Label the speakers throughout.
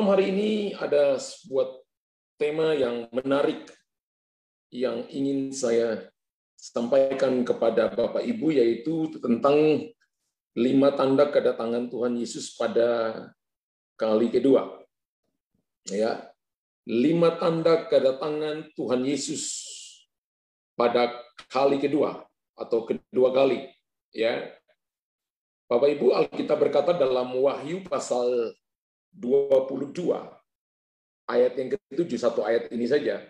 Speaker 1: hari ini ada sebuah tema yang menarik yang ingin saya sampaikan kepada Bapak Ibu, yaitu tentang 5 tanda kedatangan Tuhan Yesus pada kali kedua. Ya, 5 tanda kedatangan Tuhan Yesus pada kali kedua atau kedua kali. Ya, Bapak Ibu, Alkitab berkata dalam Wahyu pasal 22 ayat yang ke-7, satu ayat ini saja.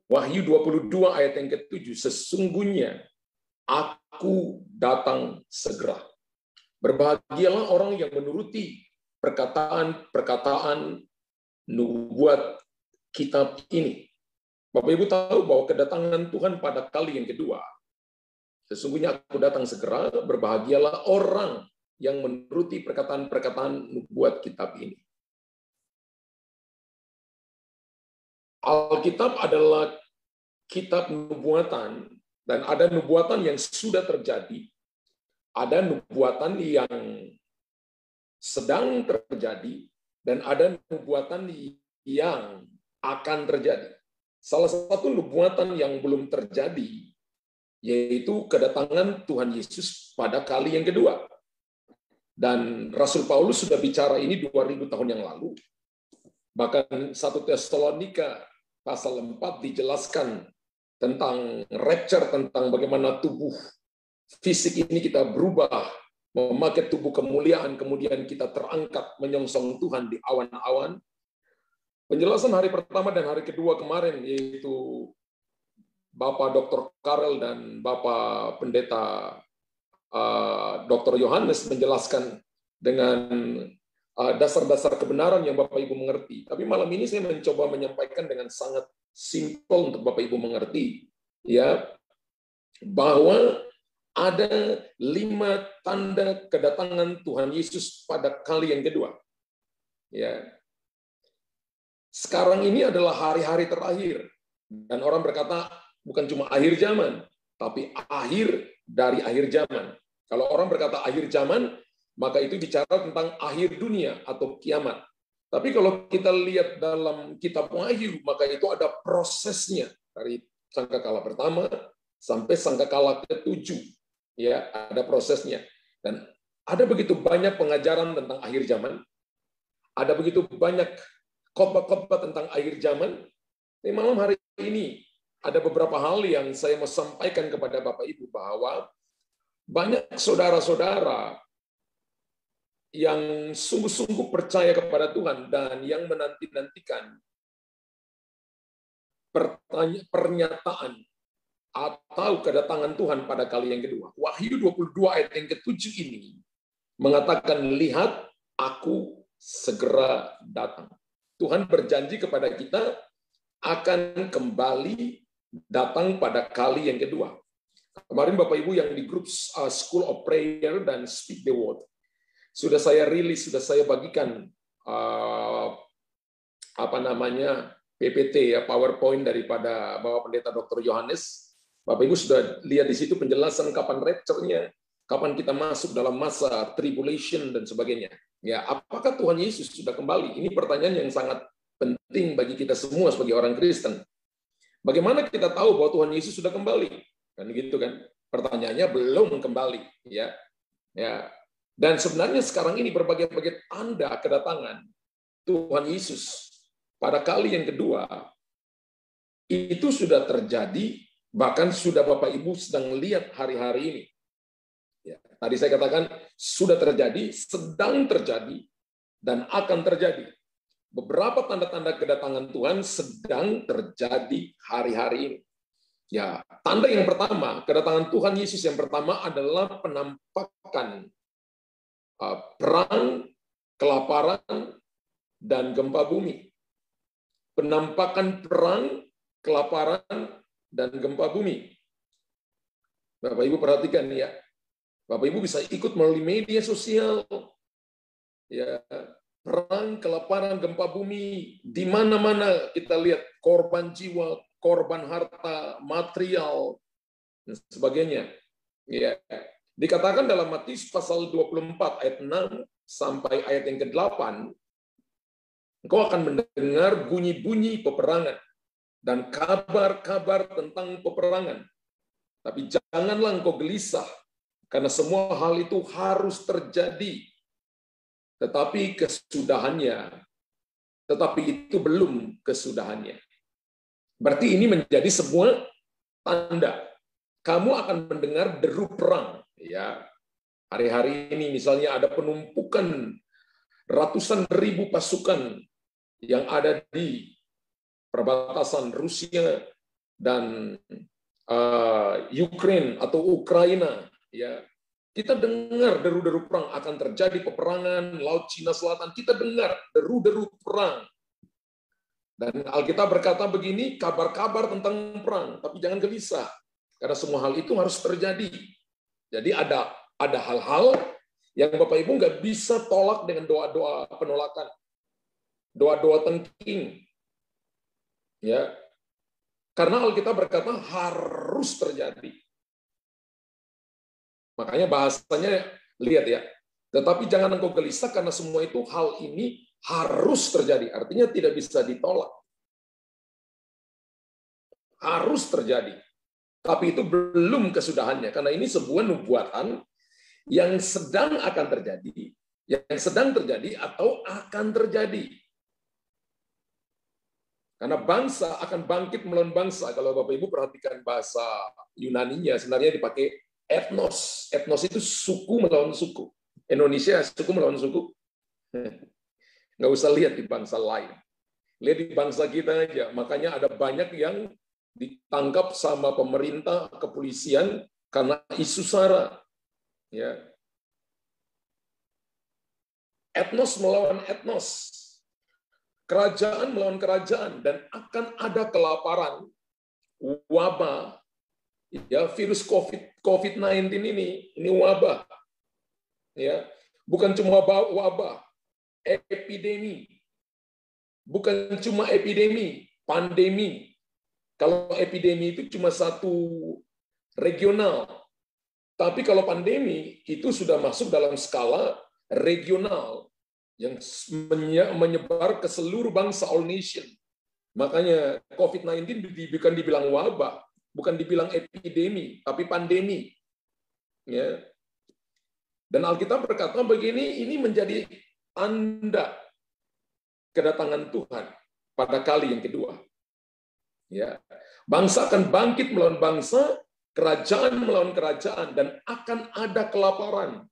Speaker 1: Wahyu 22 ayat yang ke-7, sesungguhnya aku datang segera. Berbahagialah orang yang menuruti perkataan nubuat kitab ini. Bapak Ibu tahu bahwa kedatangan Tuhan pada kali yang kedua, sesungguhnya aku datang segera, berbahagialah orang yang menuruti perkataan nubuat kitab ini. Alkitab adalah kitab nubuatan, dan ada nubuatan yang sudah terjadi, ada nubuatan yang sedang terjadi, dan ada nubuatan yang akan terjadi. Salah satu nubuatan yang belum terjadi yaitu kedatangan Tuhan Yesus pada kali yang kedua. Dan Rasul Paulus sudah bicara ini 2000 tahun yang lalu. Bahkan 1 Tesalonika pasal 4 dijelaskan tentang rapture, tentang bagaimana tubuh fisik ini kita berubah, memakai tubuh kemuliaan, kemudian kita terangkat menyongsong Tuhan di awan-awan. Penjelasan hari pertama dan hari kedua kemarin, yaitu Bapak Dr. Karel dan Bapak Pendeta Dr. Yohanes menjelaskan dengan dasar-dasar kebenaran yang Bapak Ibu mengerti. Tapi malam ini saya mencoba menyampaikan dengan sangat simpel untuk Bapak Ibu mengerti, ya, bahwa ada 5 tanda kedatangan Tuhan Yesus pada kali yang kedua. Ya. Sekarang ini adalah hari-hari terakhir, dan orang berkata bukan cuma akhir zaman, tapi akhir dari akhir zaman. Kalau orang berkata akhir zaman, maka itu bicara tentang akhir dunia atau kiamat. Tapi kalau kita lihat dalam kitab Wahyu, maka itu ada prosesnya dari sangkakala pertama sampai sangkakala ke-7. Ya, ada prosesnya. Dan ada begitu banyak pengajaran tentang akhir zaman. Ada begitu banyak khotbah-khotbah tentang akhir zaman. Di malam hari ini ada beberapa hal yang saya mau sampaikan kepada Bapak Ibu, bahwa banyak saudara-saudara yang sungguh-sungguh percaya kepada Tuhan dan yang menanti-nantikan pernyataan atau kedatangan Tuhan pada kali yang kedua. Wahyu 22 ayat yang ke-7 ini mengatakan, lihat, aku segera datang. Tuhan berjanji kepada kita akan kembali datang pada kali yang kedua. Kemarin Bapak Ibu yang di grup School of Prayer dan Speak the Word, sudah saya rilis, sudah saya bagikan PPT ya, PowerPoint daripada Bapak Pendeta Dr. Yohanes. Bapak Ibu sudah lihat di situ penjelasan kapan rapture-nya, kapan kita masuk dalam masa tribulation dan sebagainya. Ya, apakah Tuhan Yesus sudah kembali? Ini pertanyaan yang sangat penting bagi kita semua sebagai orang Kristen. Bagaimana kita tahu bahwa Tuhan Yesus sudah kembali? Kan gitu kan? Pertanyaannya belum kembali, ya. Ya. Dan sebenarnya sekarang ini berbagai-bagai tanda kedatangan Tuhan Yesus pada kali yang kedua itu sudah terjadi, bahkan sudah Bapak Ibu sedang lihat hari-hari ini. Ya, tadi saya katakan sudah terjadi, sedang terjadi, dan akan terjadi. Beberapa tanda-tanda kedatangan Tuhan sedang terjadi hari-hari ini. Ya, tanda yang pertama, kedatangan Tuhan Yesus yang pertama adalah penampakan perang, kelaparan, dan gempa bumi. Penampakan perang, kelaparan, dan gempa bumi. Bapak Ibu perhatikan ya. Bapak Ibu bisa ikut melalui media sosial. Ya, perang, kelaparan, gempa bumi, di mana-mana kita lihat korban jiwa, korban harta, material, dan sebagainya. Ya. Dikatakan dalam Matius pasal 24 ayat 6 sampai ayat yang ke-8, Engkau akan mendengar bunyi-bunyi peperangan dan kabar-kabar tentang peperangan. Tapi janganlah engkau gelisah, karena semua hal itu harus terjadi. Tetapi itu belum kesudahannya. Berarti ini menjadi sebuah tanda. Kamu akan mendengar deru perang. Ya, hari-hari ini misalnya ada penumpukan ratusan ribu pasukan yang ada di perbatasan Rusia dan Ukraina atau Ukraina. Ya, kita dengar deru-deru perang akan terjadi peperangan Laut Cina Selatan. Kita dengar deru-deru perang. Dan Alkitab berkata begini, kabar-kabar tentang perang, tapi jangan gelisah, karena semua hal itu harus terjadi. Jadi ada hal-hal yang Bapak Ibu nggak bisa tolak dengan doa-doa penolakan, doa-doa tengking, ya. Karena Alkitab berkata harus terjadi. Makanya bahasanya lihat ya. Tetapi jangan engkau gelisah karena semua itu hal ini harus terjadi. Artinya tidak bisa ditolak. Harus terjadi. Tapi itu belum kesudahannya. Karena ini sebuah nubuatan yang sedang akan terjadi. Yang sedang terjadi atau akan terjadi. Karena bangsa akan bangkit melawan bangsa. Kalau Bapak Ibu perhatikan bahasa Yunaninya, sebenarnya dipakai etnos. Etnos itu suku melawan suku. Indonesia suku melawan suku. Nggak usah lihat di bangsa lain. Lihat di bangsa kita aja. Makanya ada banyak yang ditangkap sama pemerintah, kepolisian, karena isu SARA. Ya. Etnos melawan etnos. Kerajaan melawan kerajaan. Dan akan ada kelaparan, wabah, ya, virus COVID-19 ini wabah. Ya. Bukan cuma wabah, epidemi. Bukan cuma epidemi, pandemi. Kalau epidemi itu cuma satu regional. Tapi kalau pandemi itu sudah masuk dalam skala regional yang menyebar ke seluruh bangsa, all nation. Makanya COVID-19 bukan dibilang wabah, bukan dibilang epidemi, tapi pandemi. Ya. Dan Alkitab berkata begini, ini menjadi tanda kedatangan Tuhan pada kali yang kedua. Ya, bangsa akan bangkit melawan bangsa, kerajaan melawan kerajaan, dan akan ada kelaparan.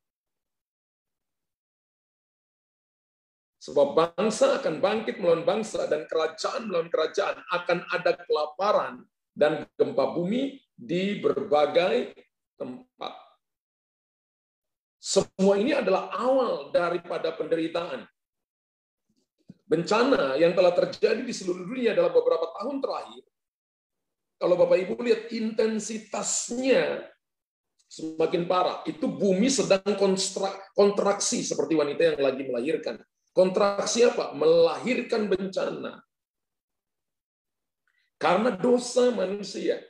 Speaker 1: Sebab bangsa akan bangkit melawan bangsa dan kerajaan melawan kerajaan, akan ada kelaparan dan gempa bumi di berbagai tempat. Semua ini adalah awal daripada penderitaan. Bencana yang telah terjadi di seluruh dunia dalam beberapa tahun terakhir, kalau Bapak Ibu lihat intensitasnya semakin parah. Itu bumi sedang kontraksi seperti wanita yang lagi melahirkan. Kontraksi apa? Melahirkan bencana. Karena dosa manusia.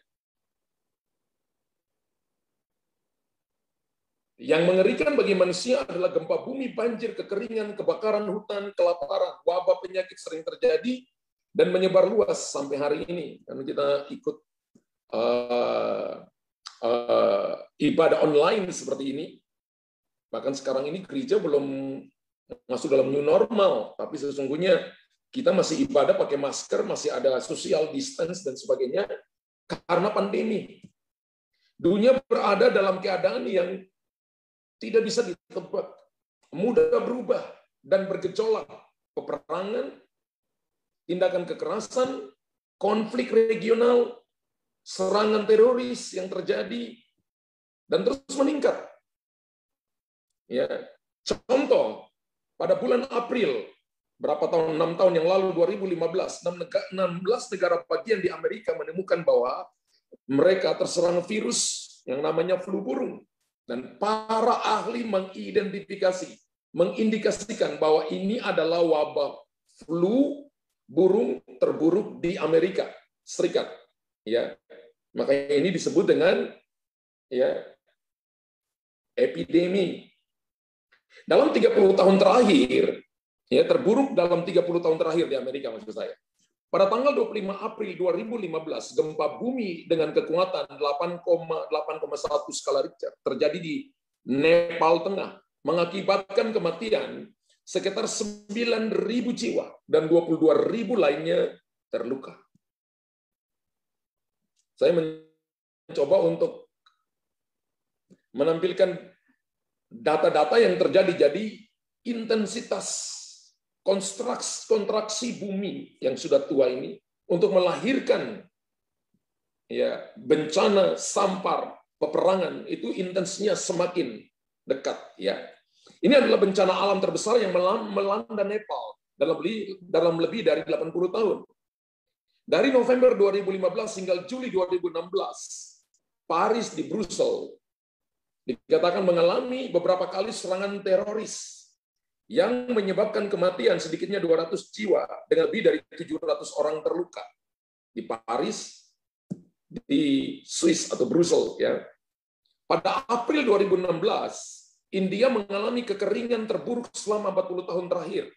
Speaker 1: Yang mengerikan bagi manusia adalah gempa bumi, banjir, kekeringan, kebakaran hutan, kelaparan, wabah penyakit sering terjadi dan menyebar luas sampai hari ini. Karena kita ikut ibadah online seperti ini. Bahkan sekarang ini gereja belum masuk dalam new normal, tapi sesungguhnya kita masih ibadah pakai masker, masih ada social distance dan sebagainya karena pandemi. Dunia berada dalam keadaan yang tidak bisa ditebak, mudah berubah dan bergejolak. Peperangan, tindakan kekerasan, konflik regional, serangan teroris yang terjadi dan terus meningkat. Ya, contoh pada bulan April berapa tahun, 6 tahun yang lalu, 2015, 16 negara bagian di Amerika menemukan bahwa mereka terserang virus yang namanya flu burung. Dan para ahli mengindikasikan bahwa ini adalah wabah flu burung terburuk di Amerika Serikat. Ya, makanya ini disebut dengan ya epidemi. Dalam 30 tahun terakhir, Ya, terburuk dalam 30 tahun terakhir di Amerika maksud saya. Pada tanggal 25 April 2015, gempa bumi dengan kekuatan 8,1 skala Richter terjadi di Nepal Tengah, mengakibatkan kematian sekitar 9.000 jiwa dan 22.000 lainnya terluka. Saya mencoba untuk menampilkan data-data yang terjadi, jadi intensitas kontraksi bumi yang sudah tua ini untuk melahirkan ya bencana, sampar, peperangan itu intensnya semakin dekat ya. Ini adalah bencana alam terbesar yang melanda Nepal dalam lebih dari 80 tahun. Dari November 2015 hingga Juli 2016, Paris di Brussels dikatakan mengalami beberapa kali serangan teroris yang menyebabkan kematian sedikitnya 200 jiwa dengan lebih dari 700 orang terluka di Paris, di Swiss atau Brussels ya. Pada April 2016, India mengalami kekeringan terburuk selama 40 tahun terakhir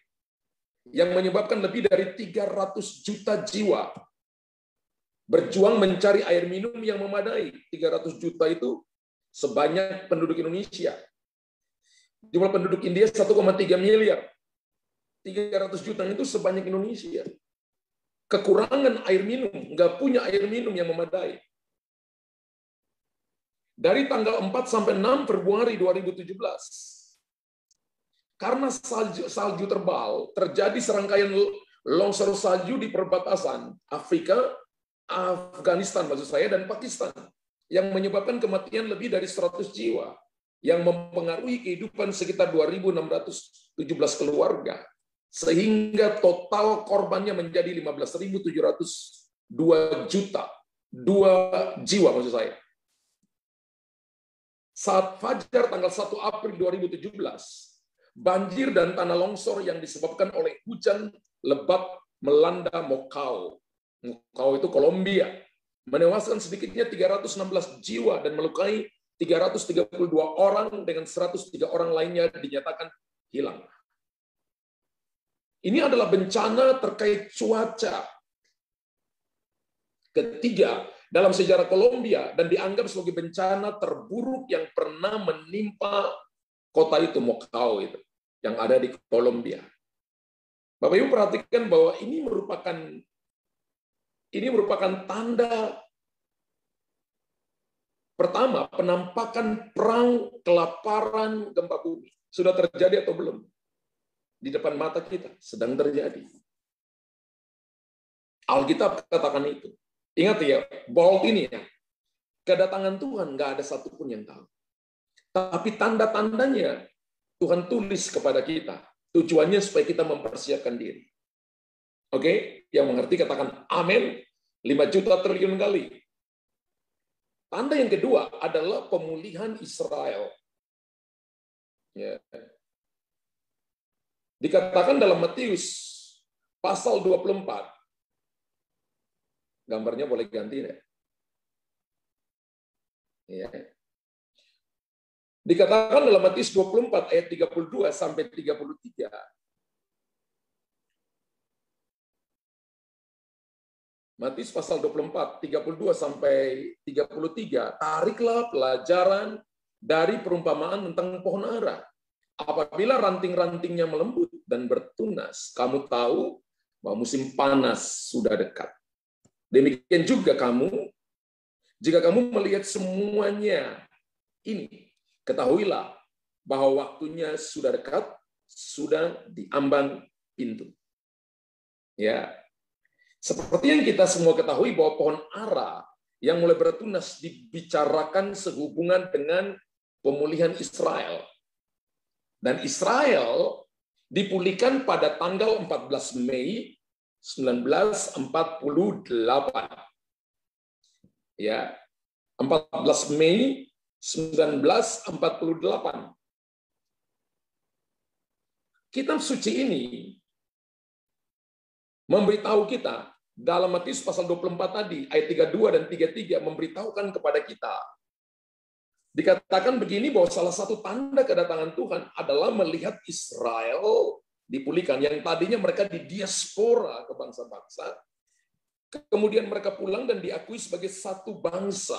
Speaker 1: yang menyebabkan lebih dari 300 juta jiwa berjuang mencari air minum yang memadai. 300 juta itu sebanyak penduduk Indonesia. Jumlah penduduk India 1,3 miliar. 300 juta itu sebanyak Indonesia. Kekurangan air minum, nggak punya air minum yang memadai. Dari tanggal 4 sampai 6 Februari 2017, karena salju tebal, terjadi serangkaian longsor salju di perbatasan Afrika, Afghanistan maksud saya, dan Pakistan, yang menyebabkan kematian lebih dari 100 jiwa. Yang mempengaruhi kehidupan sekitar 2.617 keluarga, sehingga total korbannya menjadi 15.702 juta, 2 jiwa maksud saya. Saat fajar tanggal 1 April 2017, banjir dan tanah longsor yang disebabkan oleh hujan lebat melanda Mocao. Mocao itu Kolombia, menewaskan sedikitnya 316 jiwa dan melukai 332 orang dengan 103 orang lainnya dinyatakan hilang. Ini adalah bencana terkait cuaca ketiga dalam sejarah Kolombia dan dianggap sebagai bencana terburuk yang pernah menimpa kota itu, Mocao itu, yang ada di Kolombia. Bapak Ibu perhatikan bahwa ini merupakan tanda pertama, penampakan perang, kelaparan, gempa bumi. Sudah terjadi atau belum? Di depan mata kita, sedang terjadi. Alkitab katakan itu. Ingat ya, bold ini ya. Kedatangan Tuhan nggak ada satupun yang tahu. Tapi tanda-tandanya Tuhan tulis kepada kita. Tujuannya supaya kita mempersiapkan diri. Oke? Yang mengerti katakan amin. 5 juta triliun kali. Tanda yang kedua adalah pemulihan Israel. Ya. Dikatakan dalam Matius pasal 24. Gambarnya boleh ganti ya. Ya. Dikatakan dalam Matius 24 ayat 32 sampai 33. Matius pasal 24, 32 sampai 33, tariklah pelajaran dari perumpamaan tentang pohon ara. Apabila ranting-rantingnya melembut dan bertunas, kamu tahu bahwa musim panas sudah dekat. Demikian juga kamu, jika kamu melihat semuanya ini, ketahuilah bahwa waktunya sudah dekat, sudah di ambang pintu. Ya. Seperti yang kita semua ketahui bahwa pohon ara yang mulai bertunas dibicarakan sehubungan dengan pemulihan Israel. Dan Israel dipulihkan pada tanggal 14 Mei 1948. Ya, 14 Mei 1948. Kitab suci ini memberitahu kita dalam Matius pasal 24 tadi, ayat 32 dan 33 memberitahukan kepada kita. Dikatakan begini bahwa salah satu tanda kedatangan Tuhan adalah melihat Israel dipulihkan. Yang tadinya mereka di diaspora ke bangsa-bangsa, kemudian mereka pulang dan diakui sebagai satu bangsa.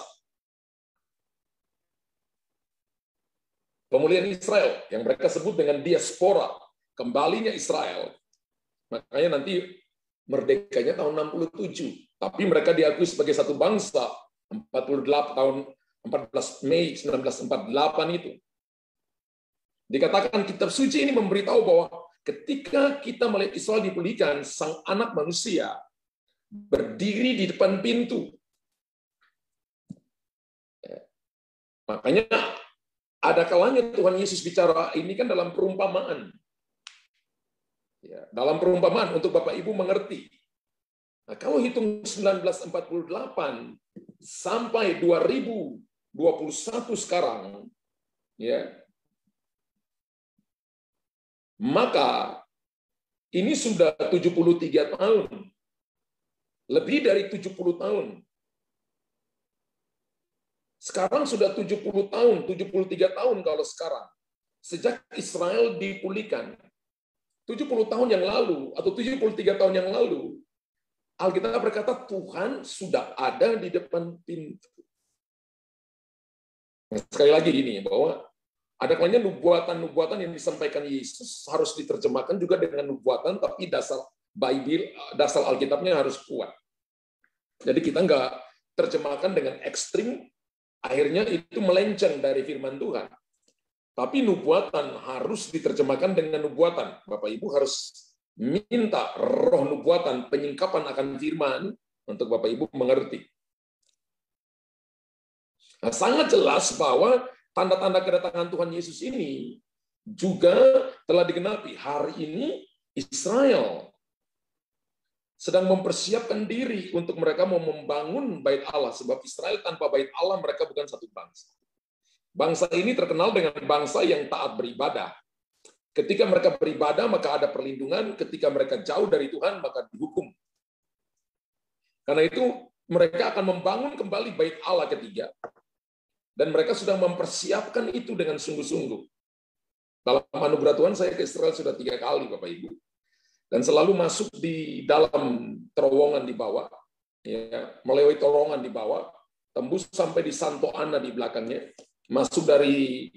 Speaker 1: Pemulihan Israel, yang mereka sebut dengan diaspora, kembalinya Israel. Makanya nanti merdekanya tahun 67. Tapi mereka diakui sebagai satu bangsa 48 tahun 14 Mei 1948 itu. Dikatakan kitab suci ini memberitahu bahwa ketika kita melihat Israel dipulihkan, sang anak manusia berdiri di depan pintu. Makanya ada kalanya Tuhan Yesus bicara ini kan dalam perumpamaan. Ya, dalam perumpamaan untuk Bapak Ibu mengerti. Nah, kalau hitung 1948 sampai 2021 sekarang, ya, maka ini sudah 73 tahun. Lebih dari 70 tahun. Sekarang sudah 70 tahun, 73 tahun kalau sekarang. Sejak Israel dipulihkan. 70 tahun yang lalu, atau 73 tahun yang lalu, Alkitab berkata Tuhan sudah ada di depan pintu. Sekali lagi ini, bahwa ada kalanya nubuatan-nubuatan yang disampaikan Yesus harus diterjemahkan juga dengan nubuatan, tapi dasar Bible, dasar Alkitabnya harus kuat. Jadi kita nggak terjemahkan dengan ekstrim, akhirnya itu melenceng dari firman Tuhan. Tapi nubuatan harus diterjemahkan dengan nubuatan. Bapak Ibu harus minta roh nubuatan, penyingkapan akan firman untuk Bapak Ibu mengerti. Nah, sangat jelas bahwa tanda-tanda kedatangan Tuhan Yesus ini juga telah digenapi. Hari ini Israel sedang mempersiapkan diri untuk mereka mau membangun bait Allah. Sebab Israel tanpa bait Allah mereka bukan satu bangsa. Bangsa ini terkenal dengan bangsa yang taat beribadah. Ketika mereka beribadah, maka ada perlindungan. Ketika mereka jauh dari Tuhan, maka dihukum. Karena itu, mereka akan membangun kembali bait Allah ketiga. Dan mereka sudah mempersiapkan itu dengan sungguh-sungguh. Dalam anugerah Tuhan, saya ke Israel sudah 3 kali, Bapak Ibu. Dan selalu masuk di dalam terowongan di bawah. Ya, melewati terowongan di bawah. Tembus sampai di Santo Ana di belakangnya. Masuk dari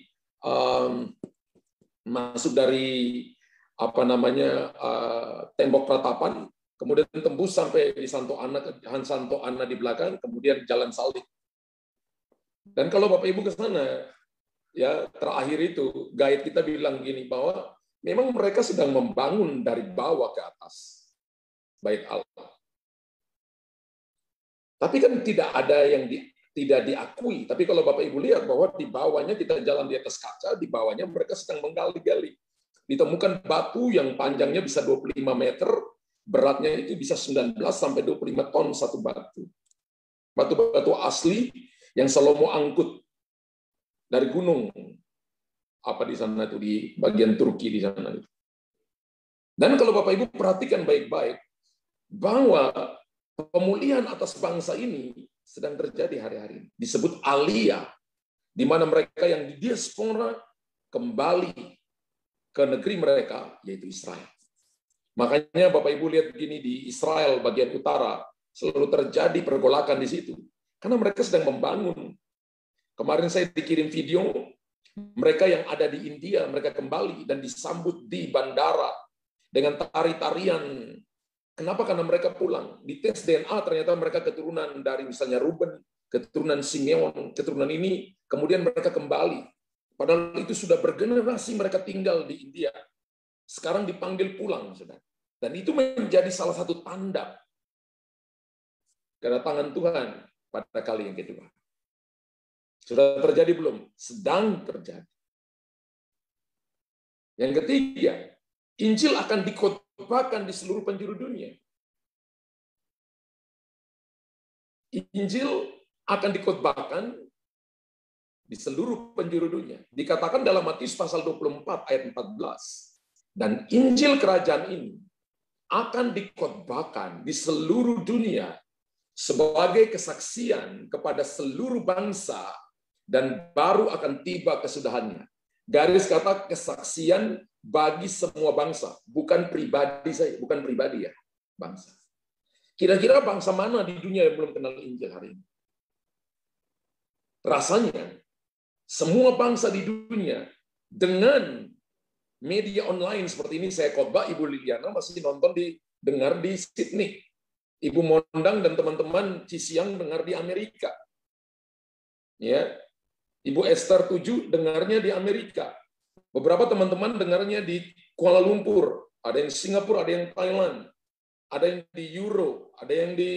Speaker 1: tembok peratapan, kemudian tembus sampai di Santo Ana di belakang, kemudian jalan salib. Dan kalau Bapak Ibu ke sana, ya terakhir itu guide kita bilang gini bahwa memang mereka sedang membangun dari bawah ke atas bait Allah. Tapi kan tidak ada yang tidak diakui. Tapi kalau Bapak Ibu lihat bahwa di bawahnya kita jalan di atas kaca, di bawahnya mereka sedang menggali-gali. Ditemukan batu yang panjangnya bisa 25 meter, beratnya itu bisa 19 sampai 25 ton satu batu. Batu-batu asli yang Salomo angkut dari gunung apa di sana itu, di bagian Turki di sana itu. Dan kalau Bapak Ibu perhatikan baik-baik bahwa pemulihan atas bangsa ini sedang terjadi hari-hari ini. Disebut Aliyah, di mana mereka yang di diaspora kembali ke negeri mereka, yaitu Israel. Makanya Bapak Ibu lihat begini, di Israel bagian utara selalu terjadi pergolakan di situ. Karena mereka sedang membangun. Kemarin saya dikirim video, mereka yang ada di India, mereka kembali dan disambut di bandara dengan tari-tarian. Kenapa? Karena mereka pulang. Di tes DNA ternyata mereka keturunan dari misalnya Ruben, keturunan Simeon, keturunan ini, kemudian mereka kembali. Padahal itu sudah bergenerasi mereka tinggal di India. Sekarang dipanggil pulang, saudara. Dan itu menjadi salah satu tanda kedatangan Tuhan pada kali yang kedua. Sudah terjadi belum? Sedang terjadi. Yang ketiga, Injil akan dikhotbahkan di seluruh penjuru dunia. Injil akan dikhotbahkan di seluruh penjuru dunia. Dikatakan dalam Matius pasal 24 ayat 14. Dan Injil kerajaan ini akan dikhotbahkan di seluruh dunia sebagai kesaksian kepada seluruh bangsa, dan baru akan tiba kesudahannya. Garis kata kesaksian bagi semua bangsa, bukan pribadi saya, bukan pribadi ya, bangsa. Kira-kira bangsa mana di dunia yang belum kenal Injil hari ini? Rasanya semua bangsa di dunia dengan media online seperti ini, saya khotbah, Ibu Liliana masih nonton dengar di Sydney. Ibu Mondang dan teman-teman Cisiang dengar di Amerika. Ya. Ibu Esther 7 dengarnya di Amerika. Beberapa teman-teman dengarnya di Kuala Lumpur, ada yang Singapura, ada yang Thailand, ada yang di Euro, ada yang di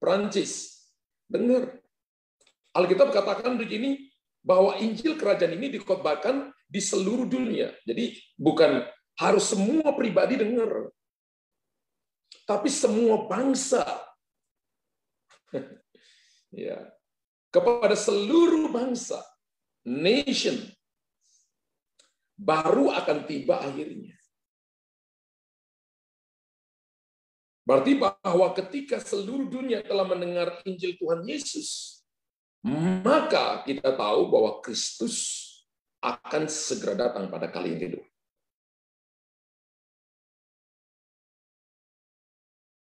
Speaker 1: Prancis. Dengar. Alkitab katakan begini, bahwa Injil Kerajaan ini dikhotbahkan di seluruh dunia. Jadi bukan harus semua pribadi dengar, tapi semua bangsa. Ya. Kepada seluruh bangsa, nation, baru akan tiba akhirnya. Berarti bahwa ketika seluruh dunia telah mendengar Injil Tuhan Yesus, maka kita tahu bahwa Kristus akan segera datang pada kali yang kedua.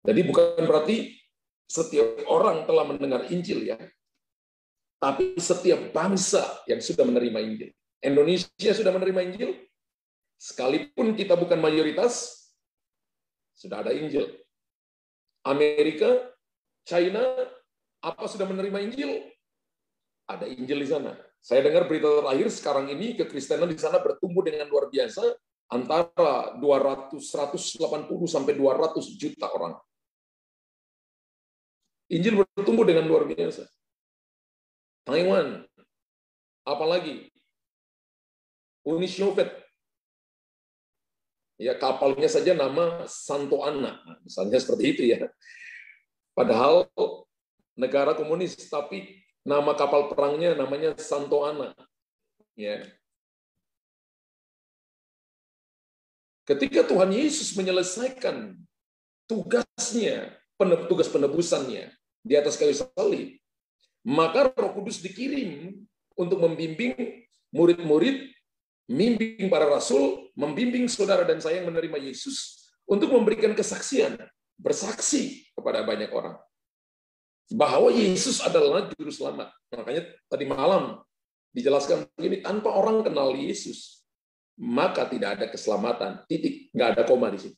Speaker 1: Jadi bukan berarti setiap orang telah mendengar Injil ya, tapi setiap bangsa yang sudah menerima Injil. Indonesia sudah menerima Injil, sekalipun kita bukan mayoritas, sudah ada Injil. Amerika, China, apa sudah menerima Injil? Ada Injil di sana. Saya dengar berita terakhir sekarang ini kekristenan di sana bertumbuh dengan luar biasa, antara 180 sampai 200 juta orang. Injil bertumbuh dengan luar biasa. Taiwan, apalagi Uni Soviet, ya kapalnya saja nama Santo Anna, misalnya seperti itu ya. Padahal negara komunis, tapi nama kapal perangnya namanya Santo Anna. Ya. Ketika Tuhan Yesus menyelesaikan tugasnya, tugas penebusannya di atas kayu salib, maka Roh Kudus dikirim untuk membimbing murid-murid, membimbing para rasul, membimbing saudara dan saya yang menerima Yesus untuk memberikan kesaksian, bersaksi kepada banyak orang bahwa Yesus adalah juru selamat. Makanya tadi malam dijelaskan begini, tanpa orang kenal Yesus, maka tidak ada keselamatan. Titik, nggak ada koma di situ.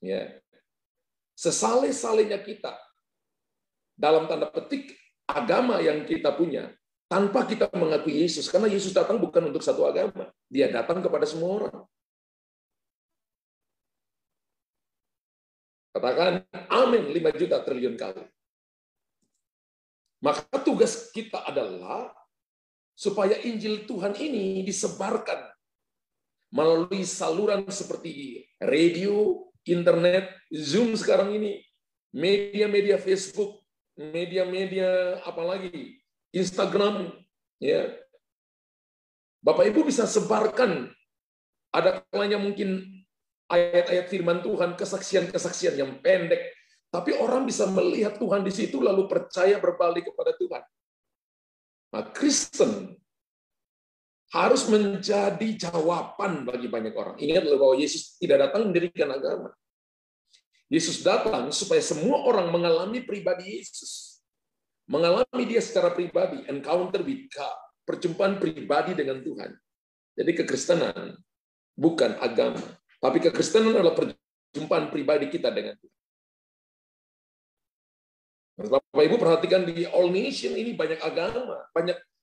Speaker 1: Ya. Sesaleh-salehnya kita, dalam tanda petik agama yang kita punya, tanpa kita mengakui Yesus, karena Yesus datang bukan untuk satu agama, dia datang kepada semua orang. Katakan amin 5 juta triliun kali. Maka tugas kita adalah supaya Injil Tuhan ini disebarkan melalui saluran seperti radio, internet, Zoom sekarang ini, media-media Facebook, media-media apalagi Instagram, ya. Bapak Ibu bisa sebarkan, ada kalanya mungkin ayat-ayat firman Tuhan, kesaksian-kesaksian yang pendek, tapi orang bisa melihat Tuhan di situ lalu percaya berbalik kepada Tuhan. Nah, Kristen harus menjadi jawaban bagi banyak orang. Ingat bahwa Yesus tidak datang mendirikan agama. Yesus datang supaya semua orang mengalami pribadi Yesus. Mengalami dia secara pribadi, encounter with God, perjumpaan pribadi dengan Tuhan. Jadi kekristenan bukan agama, tapi kekristenan adalah perjumpaan pribadi kita dengan Tuhan. Bapak Ibu perhatikan di all nation ini banyak agama,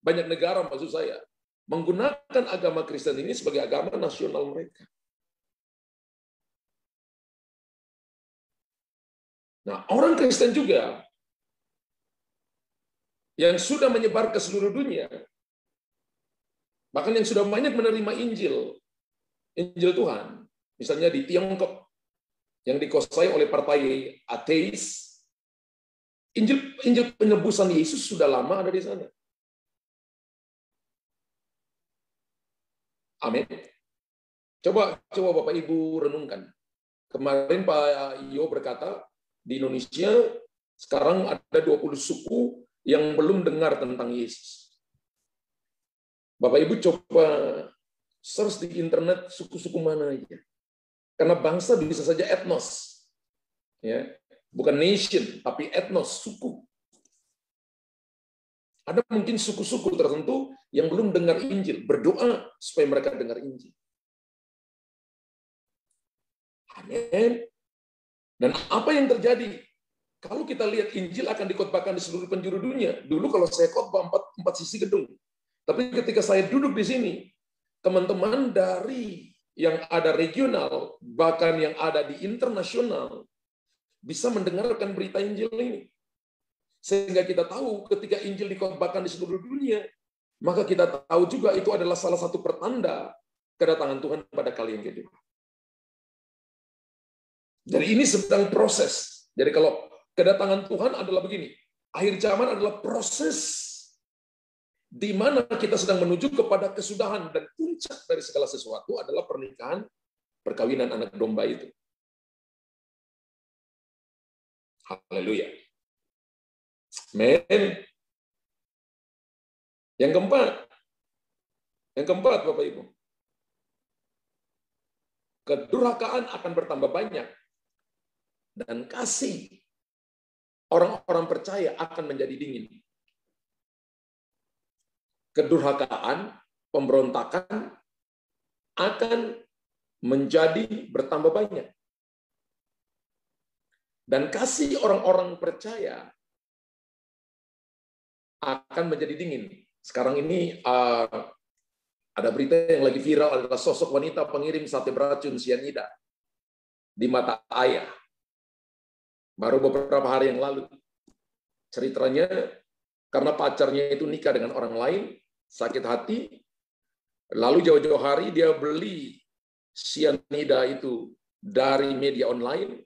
Speaker 1: banyak negara maksud saya, menggunakan agama Kristen ini sebagai agama nasional mereka. Nah, orang Kristen juga yang sudah menyebar ke seluruh dunia, bahkan yang sudah banyak menerima Injil Tuhan, misalnya di Tiongkok, yang dikuasai oleh partai ateis, Injil penebusan Yesus sudah lama ada di sana. Amin. Coba Bapak Ibu renungkan. Kemarin Pak Iyo berkata, di Indonesia sekarang ada 20 suku yang belum dengar tentang Yesus. Bapak Ibu coba search di internet suku-suku mana aja. Karena bangsa bisa saja etnos. Ya, bukan nation, tapi etnos, suku. Ada mungkin suku-suku tertentu yang belum dengar Injil, berdoa supaya mereka dengar Injil. Amin. Dan apa yang terjadi? Kalau kita lihat Injil akan dikhotbahkan di seluruh penjuru dunia. Dulu kalau saya khotbah empat sisi gedung. Tapi ketika saya duduk di sini, teman-teman dari yang ada regional, bahkan yang ada di internasional, bisa mendengarkan berita Injil ini. Sehingga kita tahu ketika Injil dikhotbahkan di seluruh dunia, maka kita tahu juga itu adalah salah satu pertanda kedatangan Tuhan pada kali yang kedua. Jadi ini sedang proses. Jadi kalau kedatangan Tuhan adalah begini, akhir zaman adalah proses di mana kita sedang menuju kepada kesudahan, dan puncak dari segala sesuatu adalah pernikahan, perkawinan anak domba itu. Haleluya. Amin. Yang keempat, Bapak Ibu, kedurhakaan akan bertambah banyak, dan kasih orang-orang percaya akan menjadi dingin. Kedurhakaan, pemberontakan akan menjadi bertambah banyak. Dan kasih orang-orang percaya akan menjadi dingin. Sekarang ini ada berita yang lagi viral adalah sosok wanita pengirim sate beracun sianida di mata ayah. Baru beberapa hari yang lalu. Ceritanya karena pacarnya itu nikah dengan orang lain, sakit hati, lalu jauh-jauh hari dia beli sianida itu dari media online,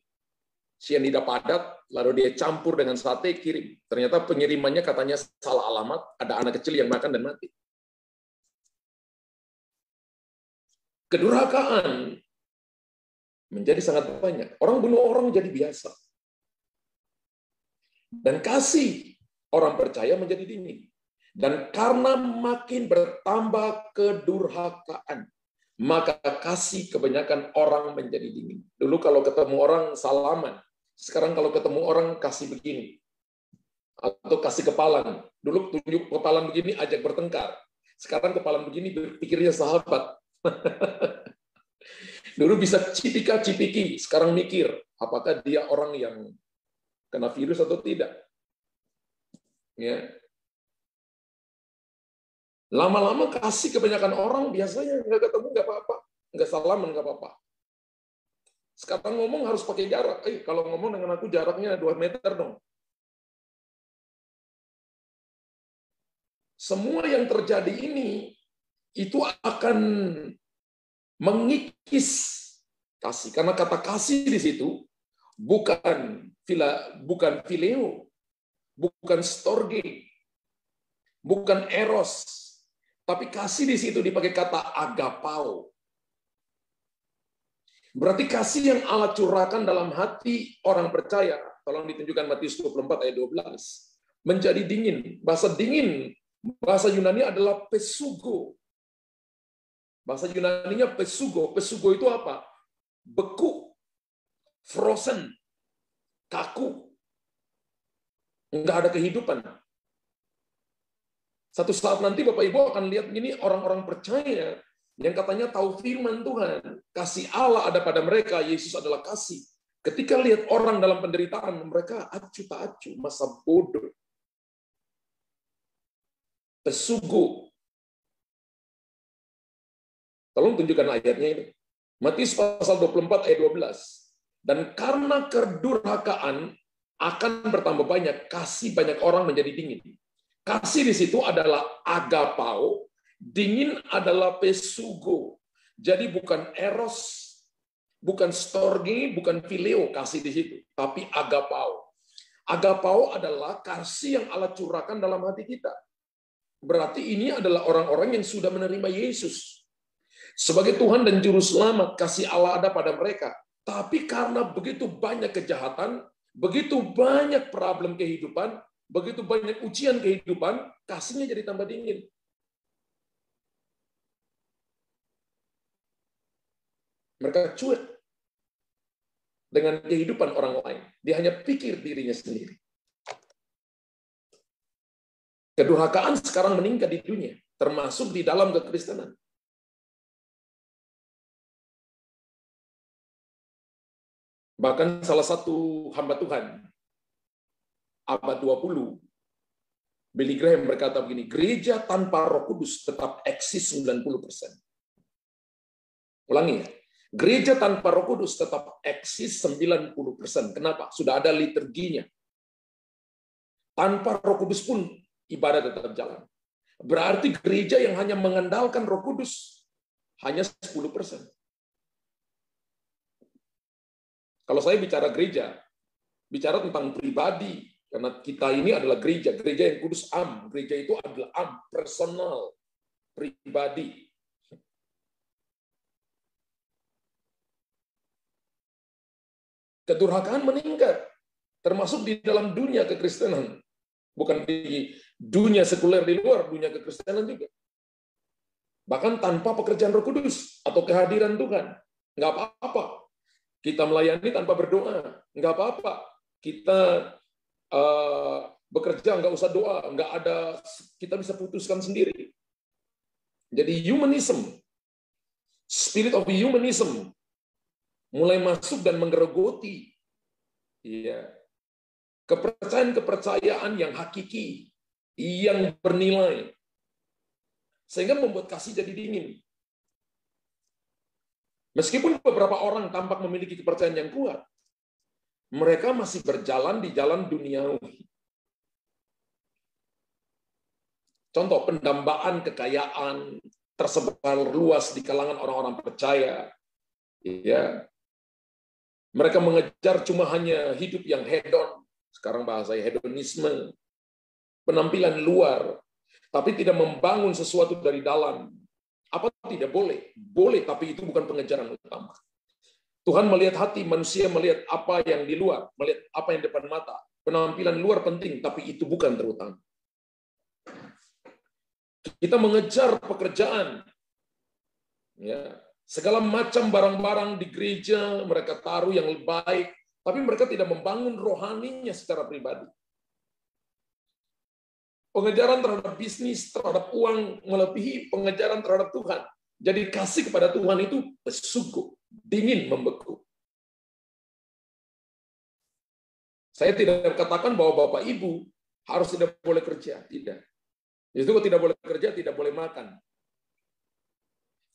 Speaker 1: sianida padat, lalu dia campur dengan sate, kirim. Ternyata pengirimannya katanya salah alamat, ada anak kecil yang makan dan mati. Kedurhakaan menjadi sangat banyak. Orang bunuh orang jadi biasa. Dan kasih orang percaya menjadi dingin. Dan karena makin bertambah kedurhakaan, maka kasih kebanyakan orang menjadi dingin. Dulu kalau ketemu orang salaman, sekarang kalau ketemu orang kasih begini. Atau kasih kepalan. Dulu tunjuk kepalan begini, ajak bertengkar. Sekarang kepalan begini, berpikirnya sahabat. Dulu bisa cipika-cipiki, sekarang mikir, apakah dia orang yang kena virus atau tidak. Ya. Lama-lama kasih kebanyakan orang, biasanya nggak ketemu, nggak apa-apa. Nggak salaman, nggak apa-apa. Sekarang ngomong harus pakai jarak. Kalau ngomong dengan aku jaraknya 2 meter dong. Semua yang terjadi ini, itu akan mengikis kasih. Karena kata kasih di situ, bukan phileo, bukan storge, bukan eros, tapi kasih di situ dipakai kata agapao. Berarti kasih yang Allah curahkan dalam hati orang percaya, tolong ditunjukkan Matius 24 ayat 12, menjadi dingin. Bahasa dingin, bahasa Yunani adalah pesugo. Bahasa Yunaninya pesugo. Pesugo itu apa? Beku, frozen, kaku, nggak ada kehidupan. Satu saat nanti Bapak Ibu akan lihat ini orang-orang percaya yang katanya tahu firman Tuhan, kasih Allah ada pada mereka, Yesus adalah kasih. Ketika lihat orang dalam penderitaan, mereka acuh tak acuh, masa bodoh. Pesugo. Tolong tunjukkan ayatnya ini. Matius pasal 24 ayat 12. Dan karena kedurhakaan akan bertambah banyak, kasih banyak orang menjadi dingin. Kasih di situ adalah agapao, dingin adalah pesugo. Jadi bukan eros, bukan storge, bukan phileo kasih di situ, tapi agapao. Agapao adalah kasih yang Allah curahkan dalam hati kita. Berarti ini adalah orang-orang yang sudah menerima Yesus sebagai Tuhan dan Juru Selamat. Kasih Allah ada pada mereka. Tapi karena begitu banyak kejahatan, begitu banyak problem kehidupan, begitu banyak ujian kehidupan, kasihnya jadi tambah dingin. Mereka cuek dengan kehidupan orang lain. Dia hanya pikir dirinya sendiri. Kedurhakaan sekarang meningkat di dunia, termasuk di dalam kekristenan. Bahkan salah satu hamba Tuhan, abad 20, Billy Graham berkata begini, gereja tanpa Roh Kudus tetap eksis 90%. Ulangi ya, gereja tanpa Roh Kudus tetap eksis 90%. Kenapa? Sudah ada liturginya. Tanpa Roh Kudus pun ibadah tetap jalan. Berarti gereja yang hanya mengandalkan Roh Kudus hanya 10%. Kalau saya bicara gereja, bicara tentang pribadi, karena kita ini adalah gereja yang kudus gereja itu adalah personal, pribadi. Kedurhakaan meningkat, termasuk di dalam dunia kekristenan, bukan di dunia sekuler di luar, dunia kekristenan juga. Bahkan tanpa pekerjaan Roh Kudus atau kehadiran Tuhan, nggak apa-apa. Kita melayani tanpa berdoa, nggak apa-apa. Kita bekerja nggak usah doa, nggak ada, kita bisa putuskan sendiri. Jadi humanism, spirit of humanism, mulai masuk dan menggerogoti ya, kepercayaan yang hakiki, yang bernilai, sehingga membuat kasih jadi dingin. Meskipun beberapa orang tampak memiliki kepercayaan yang kuat, mereka masih berjalan di jalan duniawi. Contoh, pendambaan kekayaan tersebar luas di kalangan orang-orang percaya. Ya. Mereka mengejar cuma hanya hidup yang hedon, sekarang bahasa hedonisme, penampilan luar, tapi tidak membangun sesuatu dari dalam. Apa tidak boleh? Boleh, tapi itu bukan pengejaran utama. Tuhan melihat hati, manusia melihat apa yang di luar, melihat apa yang depan mata. Penampilan luar penting, tapi itu bukan terutama. Kita mengejar pekerjaan. Ya, segala macam barang-barang di gereja, mereka taruh yang lebih baik, tapi mereka tidak membangun rohaninya secara pribadi. Pengejaran terhadap bisnis, terhadap uang, melebihi pengejaran terhadap Tuhan. Jadi kasih kepada Tuhan itu sungguh dingin, membeku. Saya tidak katakan bahwa Bapak Ibu harus tidak boleh kerja, tidak. Itu tidak boleh kerja, tidak boleh makan.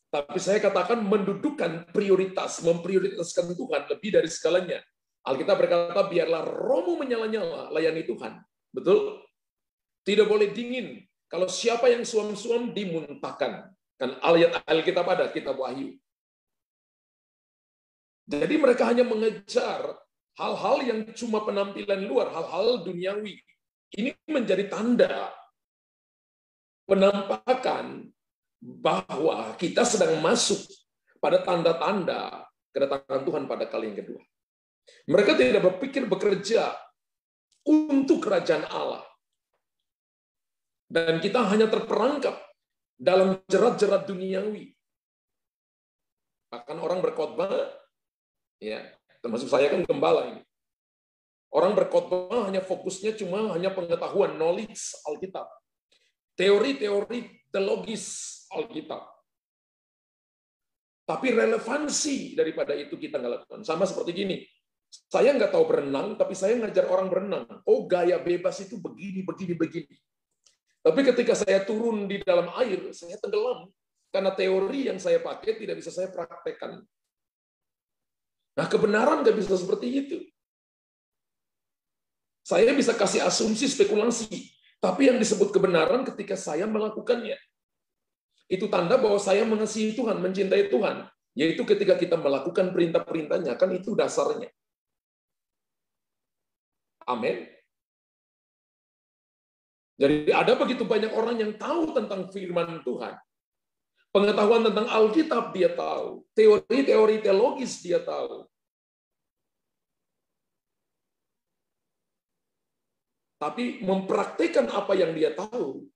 Speaker 1: Tapi saya katakan mendudukan prioritas, memprioritaskan Tuhan lebih dari segalanya. Alkitab berkata, biarlah rohmu menyala-nyala, layani Tuhan. Betul? Tidak boleh dingin. Kalau siapa yang suam-suam dimuntahkan. Kan ayat Alkitab ada, kitab Wahyu. Jadi mereka hanya mengejar hal-hal yang cuma penampilan luar, hal-hal duniawi. Ini menjadi tanda penampakan bahwa kita sedang masuk pada tanda-tanda kedatangan Tuhan pada kali yang kedua. Mereka tidak berpikir bekerja untuk kerajaan Allah. Dan kita hanya terperangkap dalam jerat-jerat duniawi. Bahkan orang berkhotbah, ya, termasuk saya kan gembala ini. Orang berkhotbah hanya fokusnya cuma hanya pengetahuan, knowledge Alkitab. Teori-teori teologis Alkitab. Tapi relevansi daripada itu kita nggak lakukan. Sama seperti gini, saya nggak tahu berenang, tapi saya ngajar orang berenang. Oh, gaya bebas itu begini, begini, begini. Tapi ketika saya turun di dalam air, saya tenggelam. Karena teori yang saya pakai tidak bisa saya praktekkan. Nah, kebenaran nggak bisa seperti itu. Saya bisa kasih asumsi, spekulasi. Tapi yang disebut kebenaran ketika saya melakukannya. Itu tanda bahwa saya mengasihi Tuhan, mencintai Tuhan. Yaitu ketika kita melakukan perintah-perintahnya, kan itu dasarnya. Amin. Jadi ada begitu banyak orang yang tahu tentang firman Tuhan. Pengetahuan tentang Alkitab dia tahu. Teori-teori teologis dia tahu. Tapi mempraktikkan apa yang dia tahu,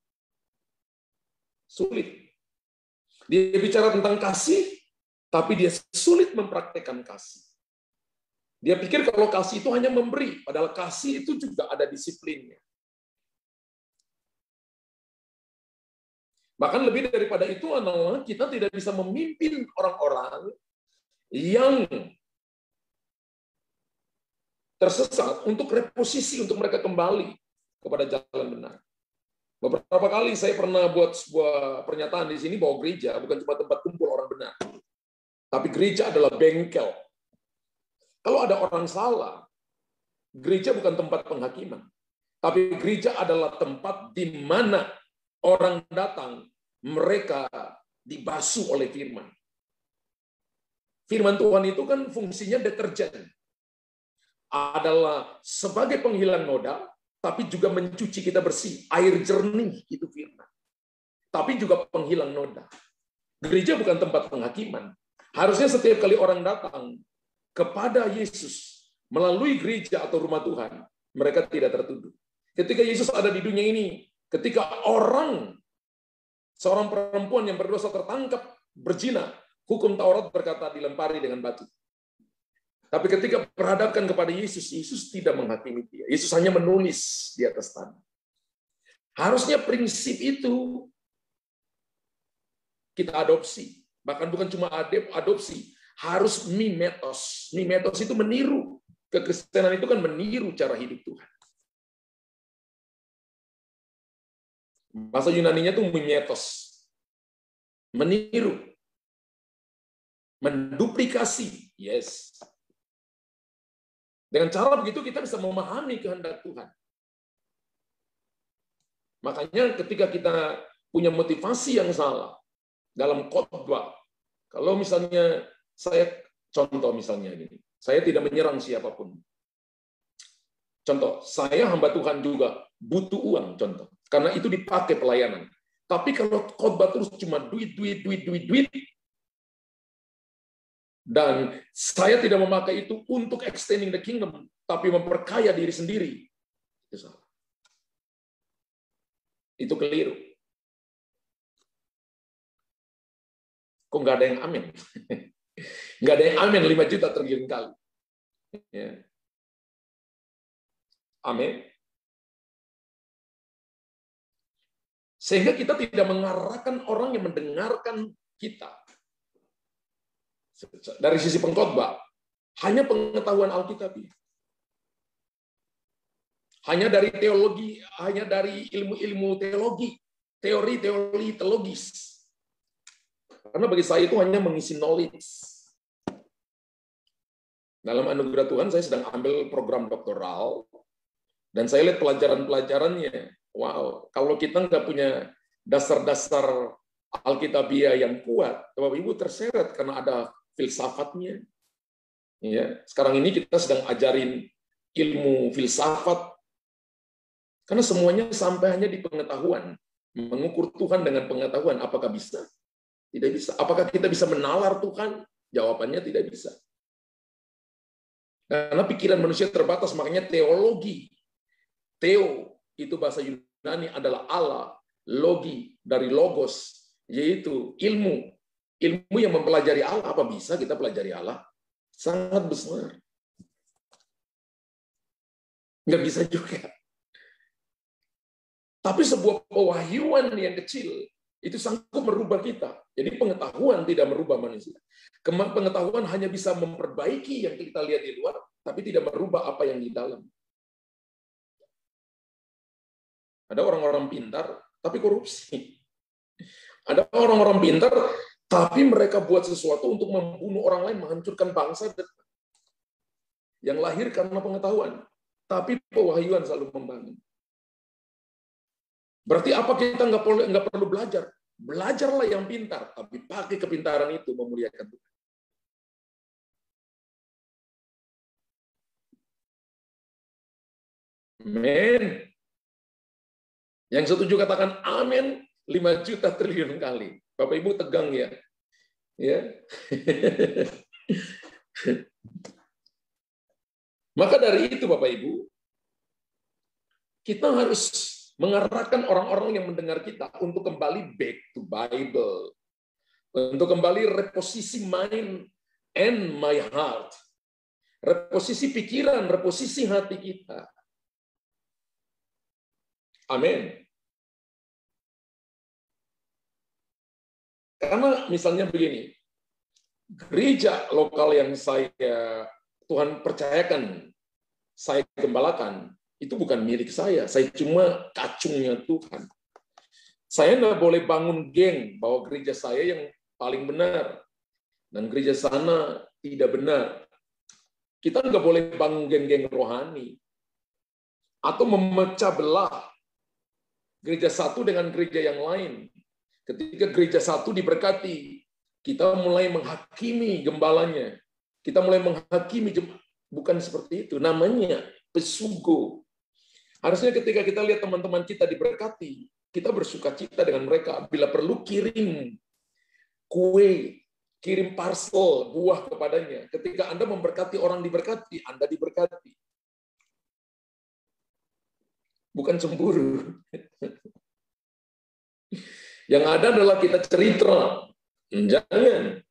Speaker 1: sulit. Dia bicara tentang kasih, tapi dia sulit mempraktekkan kasih. Dia pikir kalau kasih itu hanya memberi, padahal kasih itu juga ada disiplinnya. Bahkan lebih daripada itu adalah kita tidak bisa memimpin orang-orang yang tersesat untuk reposisi, untuk mereka kembali kepada jalan benar. Beberapa kali saya pernah buat sebuah pernyataan di sini bahwa gereja bukan cuma tempat kumpul orang benar, tapi gereja adalah bengkel. Kalau ada orang salah, gereja bukan tempat penghakiman, tapi gereja adalah tempat di mana orang datang, mereka dibasuh oleh firman. Firman Tuhan itu kan fungsinya deterjen. Adalah sebagai penghilang noda, tapi juga mencuci kita bersih. Air jernih itu firman. Tapi juga penghilang noda. Gereja bukan tempat penghakiman. Harusnya setiap kali orang datang kepada Yesus melalui gereja atau rumah Tuhan, mereka tidak tertuduh. Ketika Yesus ada di dunia ini, ketika seorang perempuan yang berdosa tertangkap berzina, hukum Taurat berkata dilempari dengan batu. Tapi ketika berhadapkan kepada Yesus, Yesus tidak menghakimi dia. Yesus hanya menulis di atas tanah. Harusnya prinsip itu kita adopsi. Bahkan bukan cuma adopsi, harus mimetos. Mimetos itu meniru. Kekristenan itu kan meniru cara hidup Tuhan. Bahasa Yunaninya itu mimetos. Meniru. Menduplikasi. Yes. Dengan cara begitu kita bisa memahami kehendak Tuhan. Makanya ketika kita punya motivasi yang salah dalam khotbah, kalau misalnya contoh misalnya gini, saya tidak menyerang siapapun. Contoh, saya hamba Tuhan juga butuh uang, contoh. Karena itu dipakai pelayanan. Tapi kalau khotbah terus cuma duit, dan saya tidak memakai itu untuk extending the kingdom, tapi memperkaya diri sendiri, itu salah. Itu keliru. Kok nggak ada yang amin? Nggak ada yang amin 5 juta triliun kali. Ya. Amin. Sehingga kita tidak mengarahkan orang yang mendengarkan kita. Dari sisi pengkhotbah, hanya pengetahuan Alkitab. Hanya dari teologi, hanya dari ilmu-ilmu teologi, teori-teori teologis. Karena bagi saya itu hanya mengisi knowledge. Dalam anugerah Tuhan, saya sedang ambil program doktoral, dan saya lihat pelajaran-pelajarannya. Wow, kalau kita nggak punya dasar-dasar Alkitabiah yang kuat, Bapak Ibu terseret karena ada filsafatnya. Ya, sekarang ini kita sedang ajarin ilmu filsafat, karena semuanya sampai hanya di pengetahuan. Mengukur Tuhan dengan pengetahuan, apakah bisa? Tidak bisa. Apakah kita bisa menalar Tuhan? Jawabannya tidak bisa. Karena pikiran manusia terbatas, makanya teologi. Theo, itu bahasa Yunani adalah Allah. Logi, dari logos, yaitu ilmu. Ilmu yang mempelajari Allah. Apa bisa kita pelajari Allah? Sangat besar. Nggak bisa juga. Tapi sebuah pewahyuan yang kecil, itu sanggup merubah kita. Jadi pengetahuan tidak merubah manusia. Pengetahuan hanya bisa memperbaiki yang kita lihat di luar, tapi tidak merubah apa yang di dalam. Ada orang-orang pintar, tapi korupsi. Ada orang-orang pintar, tapi mereka buat sesuatu untuk membunuh orang lain, menghancurkan bangsa. Yang lahir karena pengetahuan. Tapi pewahyuan selalu membangun. Berarti apa kita nggak perlu belajar? Belajarlah yang pintar, tapi pakai kepintaran itu memuliakan Tuhan. Amin. Yang setuju katakan amin 5 juta triliun kali. Bapak Ibu tegang ya. Ya. Maka dari itu Bapak Ibu, kita harus mengarahkan orang-orang yang mendengar kita untuk kembali back to Bible. Untuk kembali reposisi mind and my heart. Reposisi pikiran, reposisi hati kita. Amin. Karena misalnya begini, gereja lokal yang Tuhan percayakan, saya gembalakan, itu bukan milik saya cuma kacungnya Tuhan. Saya nggak boleh bangun geng bahwa gereja saya yang paling benar, dan gereja sana tidak benar. Kita nggak boleh bangun geng-geng rohani, atau memecah belah gereja satu dengan gereja yang lain. Ketika gereja satu diberkati, kita mulai menghakimi gembalanya. Kita mulai menghakimi, bukan seperti itu. Namanya pesugo. Harusnya ketika kita lihat teman-teman kita diberkati, kita bersuka cita dengan mereka. Bila perlu kirim kue, kirim parcel buah kepadanya. Ketika Anda memberkati orang diberkati, Anda diberkati. Bukan cemburu. Yang ada adalah kita cerita. Jangan.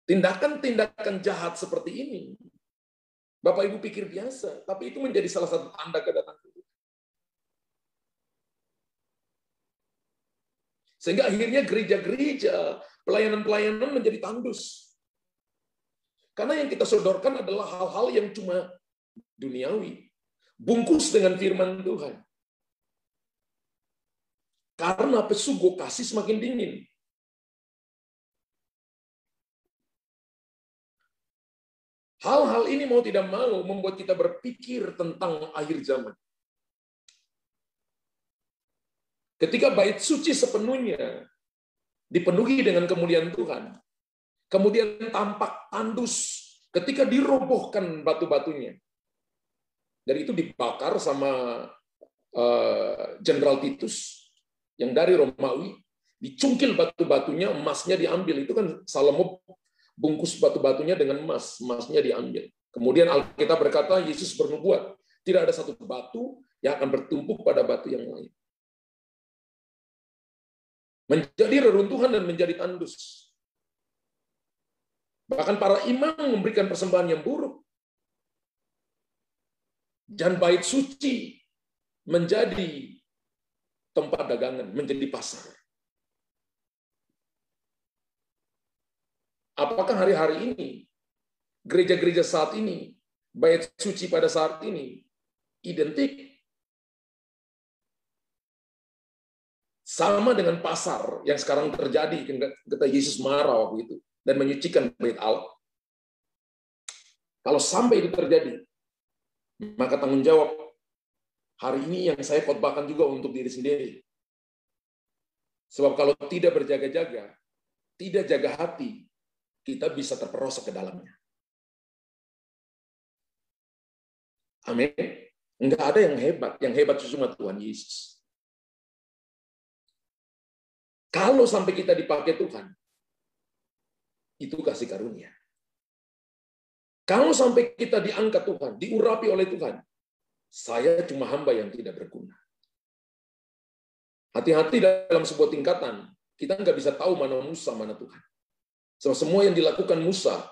Speaker 1: Tindakan-tindakan jahat seperti ini, Bapak Ibu pikir biasa, tapi itu menjadi salah satu tanda kedatangan Tuhan. Sehingga akhirnya gereja-gereja, pelayanan-pelayanan menjadi tandus. Karena yang kita sodorkan adalah hal-hal yang cuma duniawi, bungkus dengan firman Tuhan. Karena pesugo kasih semakin dingin. Hal-hal ini mau tidak mau membuat kita berpikir tentang akhir zaman. Ketika bait suci sepenuhnya dipenuhi dengan kemuliaan Tuhan, kemudian tampak tandus ketika dirobohkan batu-batunya. Dan itu dibakar sama Jenderal Titus yang dari Romawi, dicungkil batu-batunya, emasnya diambil. Itu kan Salomo bungkus batu-batunya dengan emas, emasnya diambil. Kemudian Alkitab berkata, Yesus bernubuat, tidak ada satu batu yang akan bertumpuk pada batu yang lain. Menjadi reruntuhan dan menjadi tandus. Bahkan para imam memberikan persembahan yang buruk. Dan bait suci menjadi tempat dagangan, menjadi pasar. Apakah hari-hari ini, gereja-gereja saat ini, bait suci pada saat ini, identik sama dengan pasar yang sekarang terjadi ketika Yesus marah waktu itu dan menyucikan bait Allah? Kalau sampai itu terjadi, maka tanggung jawab hari ini yang saya khotbahkan juga untuk diri sendiri. Sebab kalau tidak berjaga-jaga, tidak jaga hati, kita bisa terperosok ke dalamnya. Amin. Enggak ada yang hebat. Yang hebat cuma Tuhan Yesus. Kalau sampai kita dipakai Tuhan, itu kasih karunia. Kalau sampai kita diangkat Tuhan, diurapi oleh Tuhan, saya cuma hamba yang tidak berguna. Hati-hati dalam sebuah tingkatan, kita nggak bisa tahu mana Musa, mana Tuhan. So, semua yang dilakukan Musa,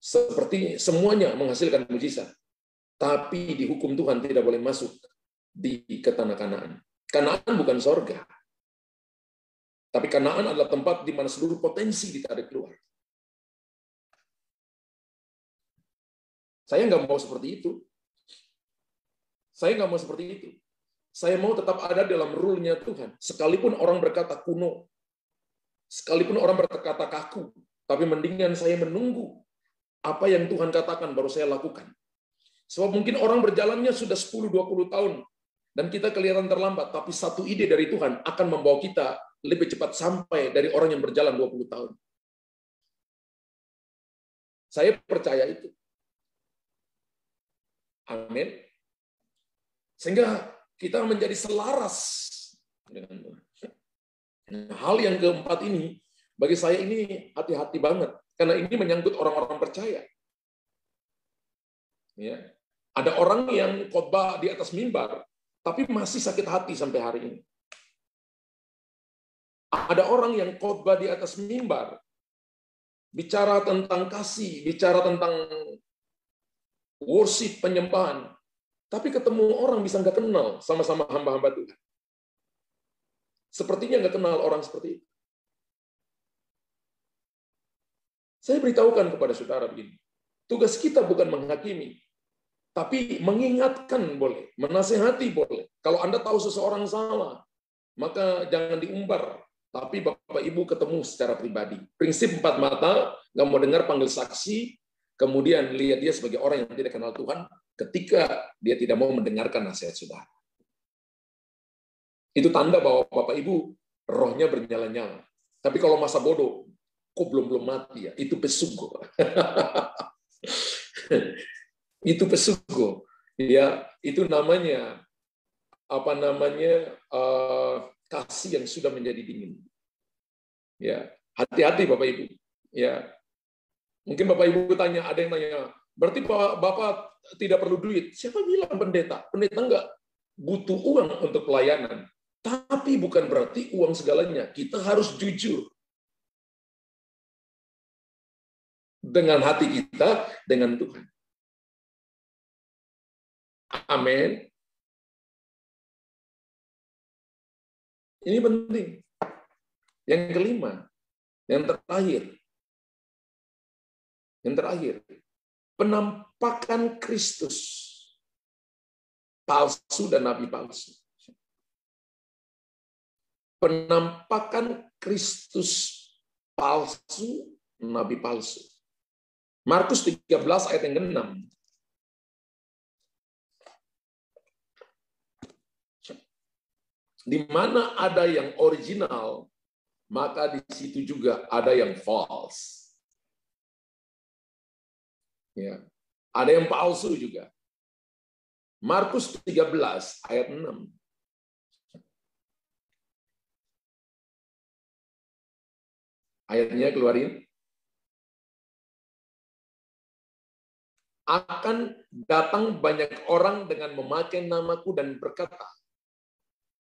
Speaker 1: seperti semuanya menghasilkan mujizat. Tapi di hukum Tuhan tidak boleh masuk ke tanah Kanaan. Kanaan bukan sorga. Tapi Kanaan adalah tempat di mana seluruh potensi ditarik keluar. Saya nggak mau seperti itu. Saya nggak mau seperti itu. Saya mau tetap ada dalam rule-nya Tuhan. Sekalipun orang berkata kuno, sekalipun orang berkata kaku, tapi mendingan saya menunggu apa yang Tuhan katakan baru saya lakukan. Sebab mungkin orang berjalannya sudah 10-20 tahun, dan kita kelihatan terlambat, tapi satu ide dari Tuhan akan membawa kita lebih cepat sampai dari orang yang berjalan 20 tahun. Saya percaya itu. Amin. Sehingga kita menjadi selaras dengan Tuhan. Hal yang keempat ini, bagi saya ini hati-hati banget. Karena ini menyangkut orang-orang percaya. Ya. Ada orang yang khotbah di atas mimbar, tapi masih sakit hati sampai hari ini. Ada orang yang khotbah di atas mimbar, bicara tentang kasih, bicara tentang worship, penyembahan, tapi ketemu orang bisa nggak kenal sama-sama hamba-hamba Tuhan. Sepertinya nggak kenal orang seperti itu. Saya beritahukan kepada saudara begini, tugas kita bukan menghakimi, tapi mengingatkan boleh, menasehati boleh. Kalau Anda tahu seseorang salah, maka jangan diumbar. Tapi Bapak Ibu ketemu secara pribadi. Prinsip 4 mata, nggak mau dengar panggil saksi, kemudian lihat dia sebagai orang yang tidak kenal Tuhan, ketika dia tidak mau mendengarkan nasihat saudara. Itu tanda bahwa Bapak Ibu rohnya bernyala-nyala. Tapi kalau masa bodoh, kok belum mati ya? Itu pesugo. Itu pesugo. Ya, itu namanya kasih yang sudah menjadi dingin. Ya, hati-hati Bapak Ibu. Ya, mungkin Bapak Ibu tanya, ada yang tanya, berarti Bapak tidak perlu duit? Siapa bilang pendeta? Pendeta enggak butuh uang untuk pelayanan. Tapi bukan berarti uang segalanya. Kita harus jujur dengan hati kita dengan Tuhan. Amin. Ini penting. Yang kelima, yang terakhir, penampakan Kristus palsu dan nabi palsu. Penampakan Kristus palsu, nabi palsu. Markus 13 ayat yang ke-6. Di mana ada yang original, maka di situ juga ada yang false. Ya, ada yang palsu juga. Markus 13 ayat 6. Ayatnya keluarin. Akan datang banyak orang dengan memakai namaku dan berkata,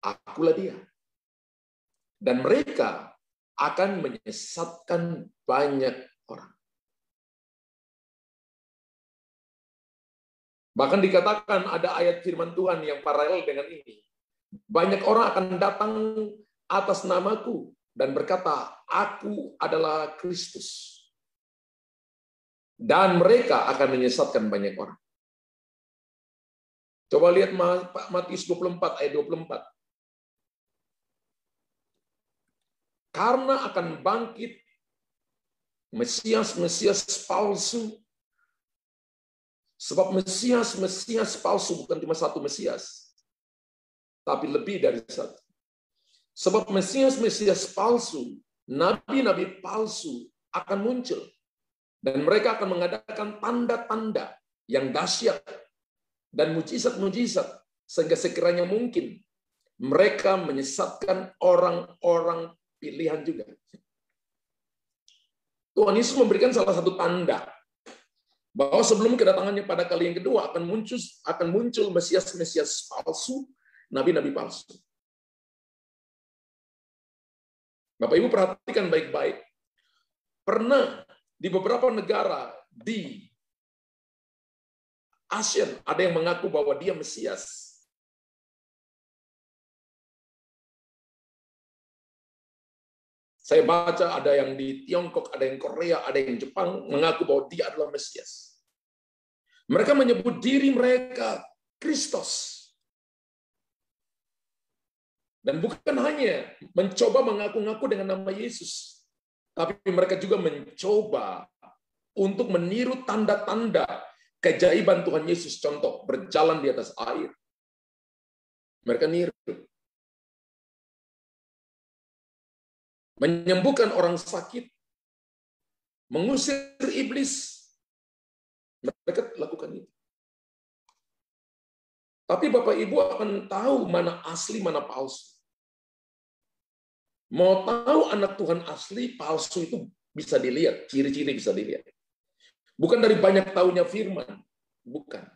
Speaker 1: akulah dia. Dan mereka akan menyesatkan banyak orang. Bahkan dikatakan ada ayat firman Tuhan yang paralel dengan ini. Banyak orang akan datang atas namaku dan berkata, aku adalah Kristus. Dan mereka akan menyesatkan banyak orang. Coba lihat Matius 24 ayat 24. Karena akan bangkit Mesias palsu. Sebab Mesias palsu bukan cuma satu Mesias, tapi lebih dari satu. Sebab Mesias palsu, nabi-nabi palsu akan muncul. Dan mereka akan mengadakan tanda-tanda yang dahsyat dan mujizat-mujizat, sehingga sekiranya mungkin mereka menyesatkan orang-orang pilihan juga. Tuhan Yesus memberikan salah satu tanda bahwa sebelum kedatangannya pada kali yang kedua akan muncul Mesias palsu, nabi-nabi palsu. Bapak Ibu perhatikan baik-baik. Pernah di beberapa negara di Asia ada yang mengaku bahwa dia Mesias. Saya baca ada yang di Tiongkok, ada yang Korea, ada yang Jepang mengaku bahwa dia adalah Mesias. Mereka menyebut diri mereka Kristus. Dan bukan hanya mencoba mengaku-ngaku dengan nama Yesus, tapi mereka juga mencoba untuk meniru tanda-tanda keajaiban Tuhan Yesus. Contoh, berjalan di atas air. Mereka niru. Menyembuhkan orang sakit, mengusir iblis, mereka lakukan itu. Tapi Bapak Ibu akan tahu mana asli, mana palsu. Mau tahu anak Tuhan asli, palsu itu bisa dilihat, ciri-ciri bisa dilihat. Bukan dari banyak tahunya firman, bukan.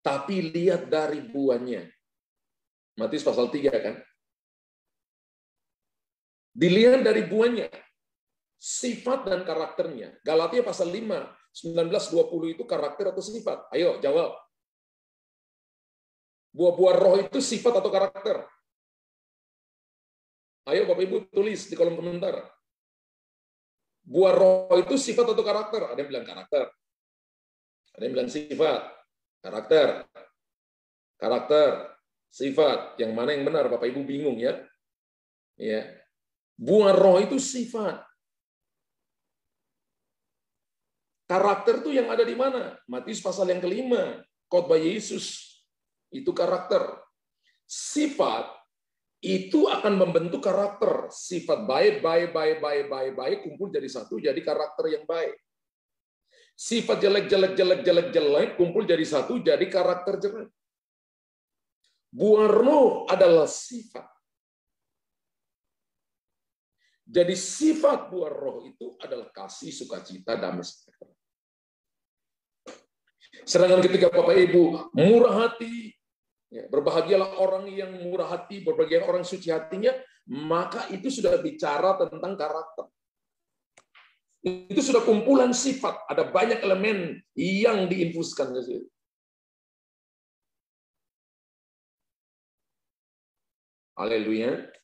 Speaker 1: Tapi lihat dari buahnya. Matius pasal 3 kan? Dilihat dari buahnya, sifat dan karakternya. Galatia pasal 5, 19-20 itu karakter atau sifat? Ayo, jawab. Buah-buah roh itu sifat atau karakter? Ayo, Bapak Ibu, tulis di kolom komentar. Buah roh itu sifat atau karakter? Ada yang bilang karakter. Ada yang bilang sifat. Karakter. Karakter. Sifat. Yang mana yang benar? Bapak Ibu bingung ya? Ya. Buah roh itu sifat. Karakter itu yang ada di mana? Matius pasal yang kelima. Khotbah Yesus. Itu karakter. Sifat itu akan membentuk karakter. Sifat baik, kumpul jadi satu, jadi karakter yang baik. Sifat jelek, kumpul jadi satu, jadi karakter jelek. Buah roh adalah sifat. Jadi sifat buah roh itu adalah kasih, sukacita, damai sejahtera. Sedangkan ketika Bapak Ibu murah hati, berbahagialah orang yang murah hati, berbahagialah orang suci hatinya, maka itu sudah bicara tentang karakter. Itu sudah kumpulan sifat, ada banyak elemen yang diinfuskan ke situ. Haleluya.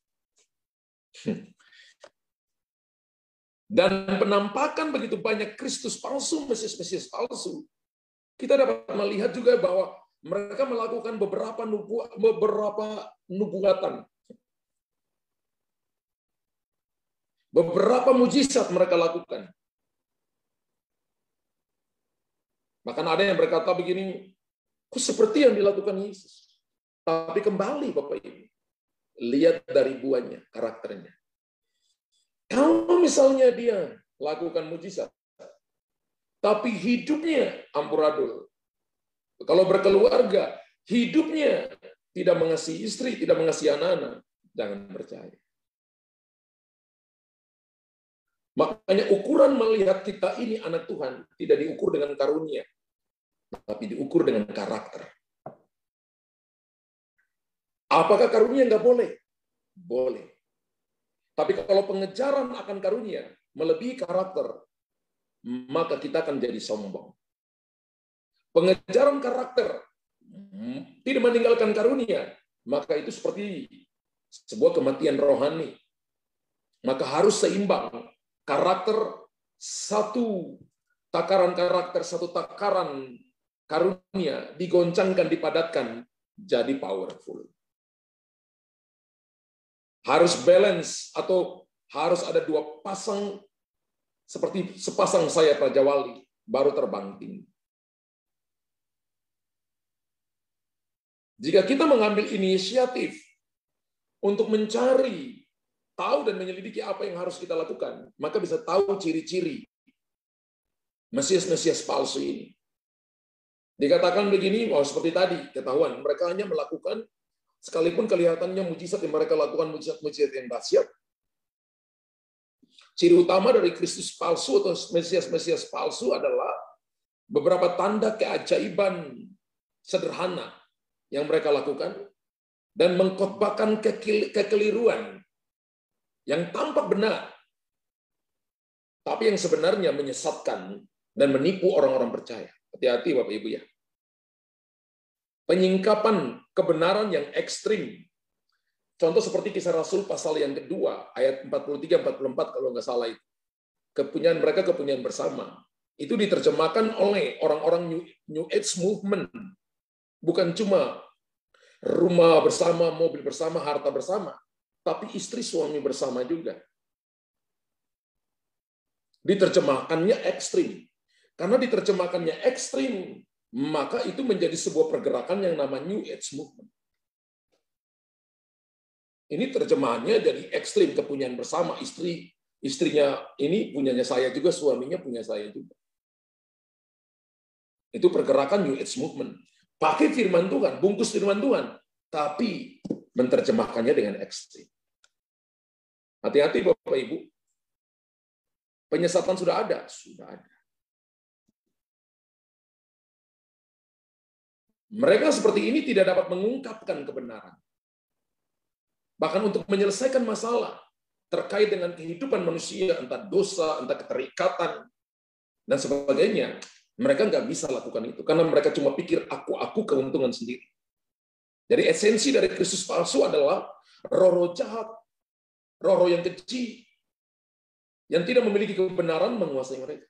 Speaker 1: Dan penampakan begitu banyak Kristus palsu, Mesias palsu, kita dapat melihat juga bahwa mereka melakukan beberapa nubuatan. Beberapa mujizat mereka lakukan. Bahkan ada yang berkata begini, kok seperti yang dilakukan Yesus. Tapi kembali Bapak Ibu, lihat dari buahnya, karakternya. Kalau misalnya dia lakukan mujizat, tapi hidupnya amburadul. Kalau berkeluarga, hidupnya tidak mengasihi istri, tidak mengasihi anak-anak, jangan percaya. Makanya ukuran melihat kita ini anak Tuhan tidak diukur dengan karunia, tapi diukur dengan karakter. Apakah karunia nggak boleh? Boleh. Tapi kalau pengejaran akan karunia melebihi karakter, maka kita akan jadi sombong. Pengejaran karakter tidak meninggalkan karunia, maka itu seperti sebuah kematian rohani. Maka harus seimbang. Karakter satu takaran karakter, satu takaran karunia digoncangkan, dipadatkan, jadi powerful. Harus balance atau harus ada dua pasang seperti sepasang sayap Raja Wali baru terbang tinggi. Jika kita mengambil inisiatif untuk mencari, tahu dan menyelidiki apa yang harus kita lakukan, maka bisa tahu ciri-ciri Mesias palsu ini. Dikatakan begini, bahwa seperti tadi, ketahuan, mereka hanya melakukan, sekalipun kelihatannya mujizat yang mereka lakukan, mujizat yang dahsyat, ciri utama dari Kristus palsu atau Mesias palsu adalah beberapa tanda keajaiban sederhana yang mereka lakukan dan mengkhotbahkan kekeliruan yang tampak benar, tapi yang sebenarnya menyesatkan dan menipu orang-orang percaya. Hati-hati Bapak Ibu ya. Penyingkapan kebenaran yang ekstrim. Contoh seperti Kisah Rasul pasal yang kedua, ayat 43-44 kalau nggak salah itu. Kepunyaan mereka kepunyaan bersama. Itu diterjemahkan oleh orang-orang New Age Movement. Bukan cuma rumah bersama, mobil bersama, harta bersama, tapi istri suami bersama juga. Diterjemahkannya ekstrim. Karena diterjemahkannya ekstrim, maka itu menjadi sebuah pergerakan yang namanya New Age Movement. Ini terjemahannya jadi ekstrim, kepunyaan bersama, istrinya ini punyanya saya juga, suaminya punya saya juga. Itu pergerakan New Age Movement. Pakai firman Tuhan, bungkus firman Tuhan, tapi menerjemahkannya dengan ekstrim. Hati-hati Bapak Ibu. Penyesatan sudah ada. Sudah ada. Mereka seperti ini tidak dapat mengungkapkan kebenaran. Bahkan untuk menyelesaikan masalah, terkait dengan kehidupan manusia, entah dosa, entah keterikatan, dan sebagainya, mereka nggak bisa lakukan itu. Karena mereka cuma pikir aku keuntungan sendiri. Jadi esensi dari Kristus palsu adalah roh-roh jahat, roh-roh yang keji, yang tidak memiliki kebenaran menguasai mereka.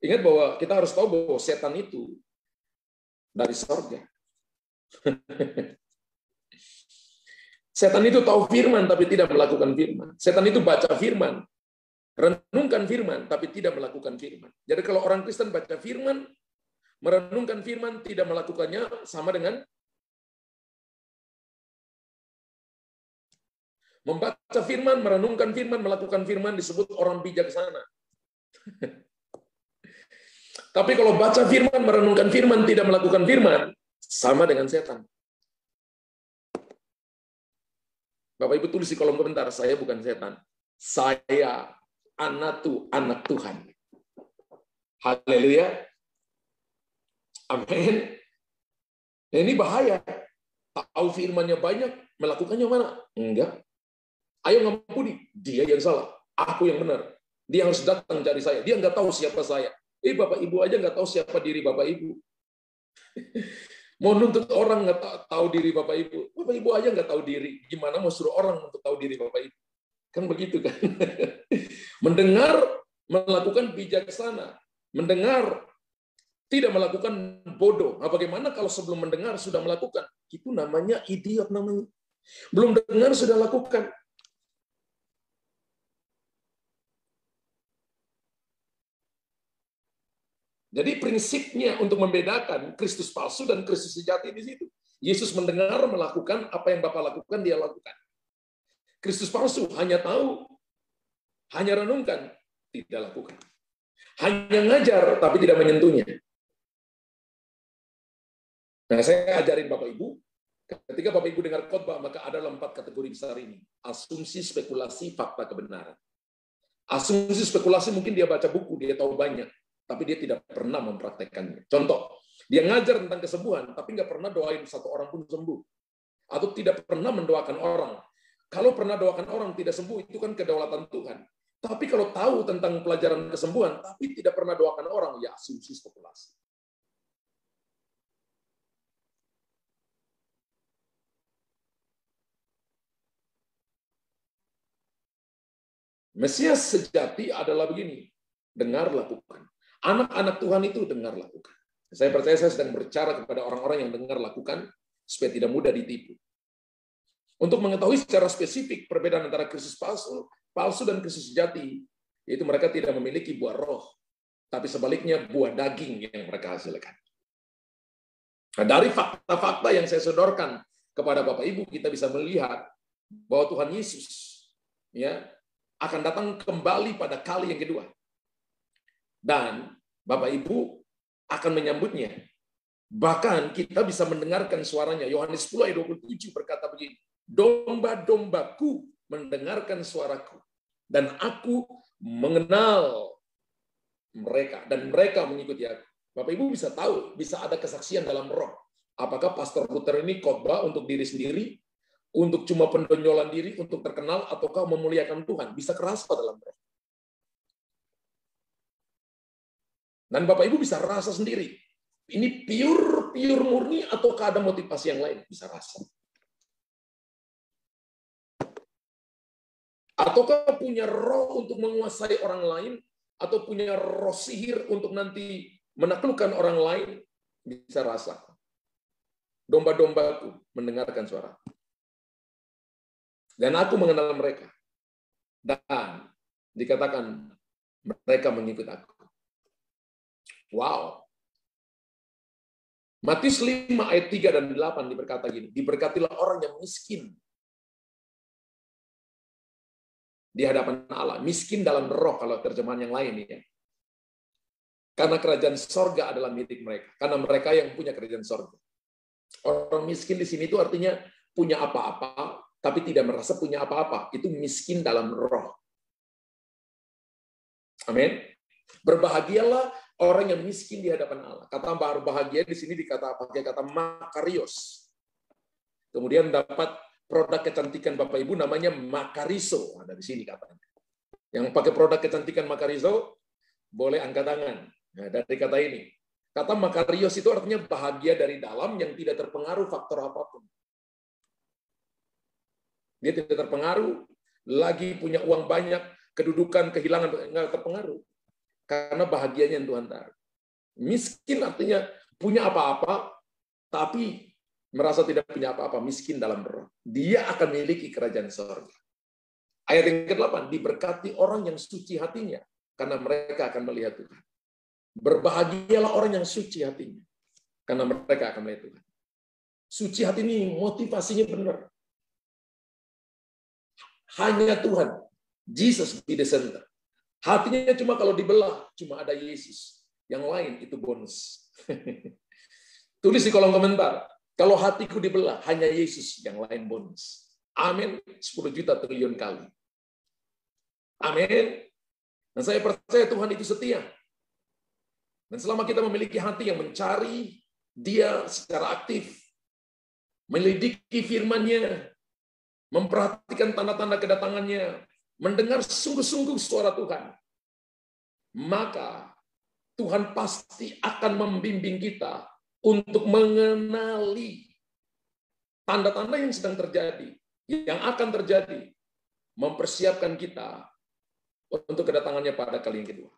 Speaker 1: Ingat bahwa kita harus tahu bahwa setan itu dari surga. Setan itu tahu firman tapi tidak melakukan firman. Setan itu baca firman, renungkan firman tapi tidak melakukan firman. Jadi kalau orang Kristen baca firman, merenungkan firman, tidak melakukannya, sama dengan membaca firman, merenungkan firman, melakukan firman disebut orang bijaksana. Tapi kalau baca firman, merenungkan firman, tidak melakukan firman, sama dengan setan. Bapak Ibu tulis di kolom komentar, saya bukan setan. Saya anak Tuhan. Haleluya. Amin. Ini bahaya. Tahu firmannya banyak, melakukannya mana? Enggak. Ayo ngampuni. Dia yang salah. Aku yang benar. Dia harus datang cari saya. Dia nggak tahu siapa saya. Bapak Ibu aja nggak tahu siapa diri Bapak Ibu. Mau nuntut orang nggak tahu diri Bapak Ibu. Bapak Ibu aja nggak tahu diri. Gimana mau suruh orang untuk tahu diri Bapak Ibu? Kan begitu kan? Mendengar, melakukan bijaksana. Mendengar, tidak melakukan bodoh. Nah, bagaimana kalau sebelum mendengar sudah melakukan? Itu namanya idiot namanya. Belum dengar sudah lakukan. Jadi prinsipnya untuk membedakan Kristus palsu dan Kristus sejati di situ. Yesus mendengar, melakukan apa yang Bapa lakukan, dia lakukan. Kristus palsu hanya tahu, hanya renungkan, tidak lakukan. Hanya ngajar, tapi tidak menyentuhnya. Nah, saya ajarin Bapak Ibu, ketika Bapak Ibu dengar khotbah, maka ada 4 kategori besar ini. Asumsi, spekulasi, fakta, kebenaran. Asumsi, spekulasi mungkin dia baca buku, dia tahu banyak, tapi dia tidak pernah mempraktekkannya. Contoh, dia ngajar tentang kesembuhan, tapi nggak pernah doain satu orang pun sembuh. Atau tidak pernah mendoakan orang. Kalau pernah doakan orang tidak sembuh, itu kan kedaulatan Tuhan. Tapi kalau tahu tentang pelajaran kesembuhan, tapi tidak pernah doakan orang, ya asumsi spekulasi. Mesias sejati adalah begini, dengar, lakukan. Anak-anak Tuhan itu dengar, lakukan. Saya percaya saya sedang berbicara kepada orang-orang yang dengar, lakukan, supaya tidak mudah ditipu. Untuk mengetahui secara spesifik perbedaan antara Kristus palsu dan Kristus sejati, yaitu mereka tidak memiliki buah roh, tapi sebaliknya buah daging yang mereka hasilkan. Nah, dari fakta-fakta yang saya sodorkan kepada Bapak Ibu, kita bisa melihat bahwa Tuhan Yesus ya akan datang kembali pada kali yang kedua. Dan Bapak Ibu akan menyambutnya. Bahkan kita bisa mendengarkan suaranya. Yohanes 10 ayat 27 berkata begini, domba-dombaku mendengarkan suaraku, dan aku mengenal mereka, dan mereka mengikuti aku. Bapak Ibu bisa tahu, bisa ada kesaksian dalam roh. Apakah Pastor Luther ini khotbah untuk diri sendiri, untuk cuma pendonyolan diri, untuk terkenal, ataukah memuliakan Tuhan? Bisa kerasa dalam roh. Dan Bapak Ibu bisa rasa sendiri. Ini pure murni ataukah ada motivasi yang lain? Bisa rasa. Ataukah punya roh untuk menguasai orang lain, atau punya roh sihir untuk nanti menaklukkan orang lain? Bisa rasa. Domba-dombaku mendengarkan suara. Dan aku mengenal mereka. Dan dikatakan mereka mengikut aku. Wow. Matius 5 ayat 3 dan 8 diberkata gini, diberkatilah orang yang miskin di hadapan Allah. Miskin dalam roh kalau terjemahan yang lain ya. Karena kerajaan sorga adalah milik mereka. Karena mereka yang punya kerajaan sorga. Orang miskin di sini itu artinya punya apa-apa, tapi tidak merasa punya apa-apa. Itu miskin dalam roh. Amin. Berbahagialah orang yang miskin di hadapan Allah. Kata berbahagia di sini pakai kata makarios. Kemudian dapat produk kecantikan Bapak Ibu namanya Macarizo. Ada di sini katanya. Yang pakai produk kecantikan Macarizo boleh angkat tangan. Nah, dari kata ini. Kata Makarios itu artinya bahagia dari dalam yang tidak terpengaruh faktor apapun. Dia tidak terpengaruh, lagi punya uang banyak, kedudukan, kehilangan, nggak terpengaruh. Karena bahagianya yang Tuhan taruh. Miskin artinya punya apa-apa, tapi merasa tidak punya apa-apa, miskin dalam roh. Dia akan memiliki kerajaan surga. Ayat yang ke-8, diberkati orang yang suci hatinya, karena mereka akan melihat Tuhan. Berbahagialah orang yang suci hatinya, karena mereka akan melihat Tuhan. Suci hati ini motivasinya benar. Hanya Tuhan, Jesus be the center. Hatinya cuma kalau dibelah, cuma ada Yesus. Yang lain itu bonus. Tulis di kolom komentar, kalau hatiku dibelah, hanya Yesus, yang lain bonus. Amin. 10 juta triliun kali. Amin. Dan saya percaya Tuhan itu setia. Dan selama kita memiliki hati yang mencari Dia secara aktif, melidiki firman-Nya, memperhatikan tanda-tanda kedatangannya, mendengar sungguh-sungguh suara Tuhan, maka Tuhan pasti akan membimbing kita untuk mengenali tanda-tanda yang sedang terjadi, yang akan terjadi, mempersiapkan kita untuk kedatangannya pada kali yang kedua.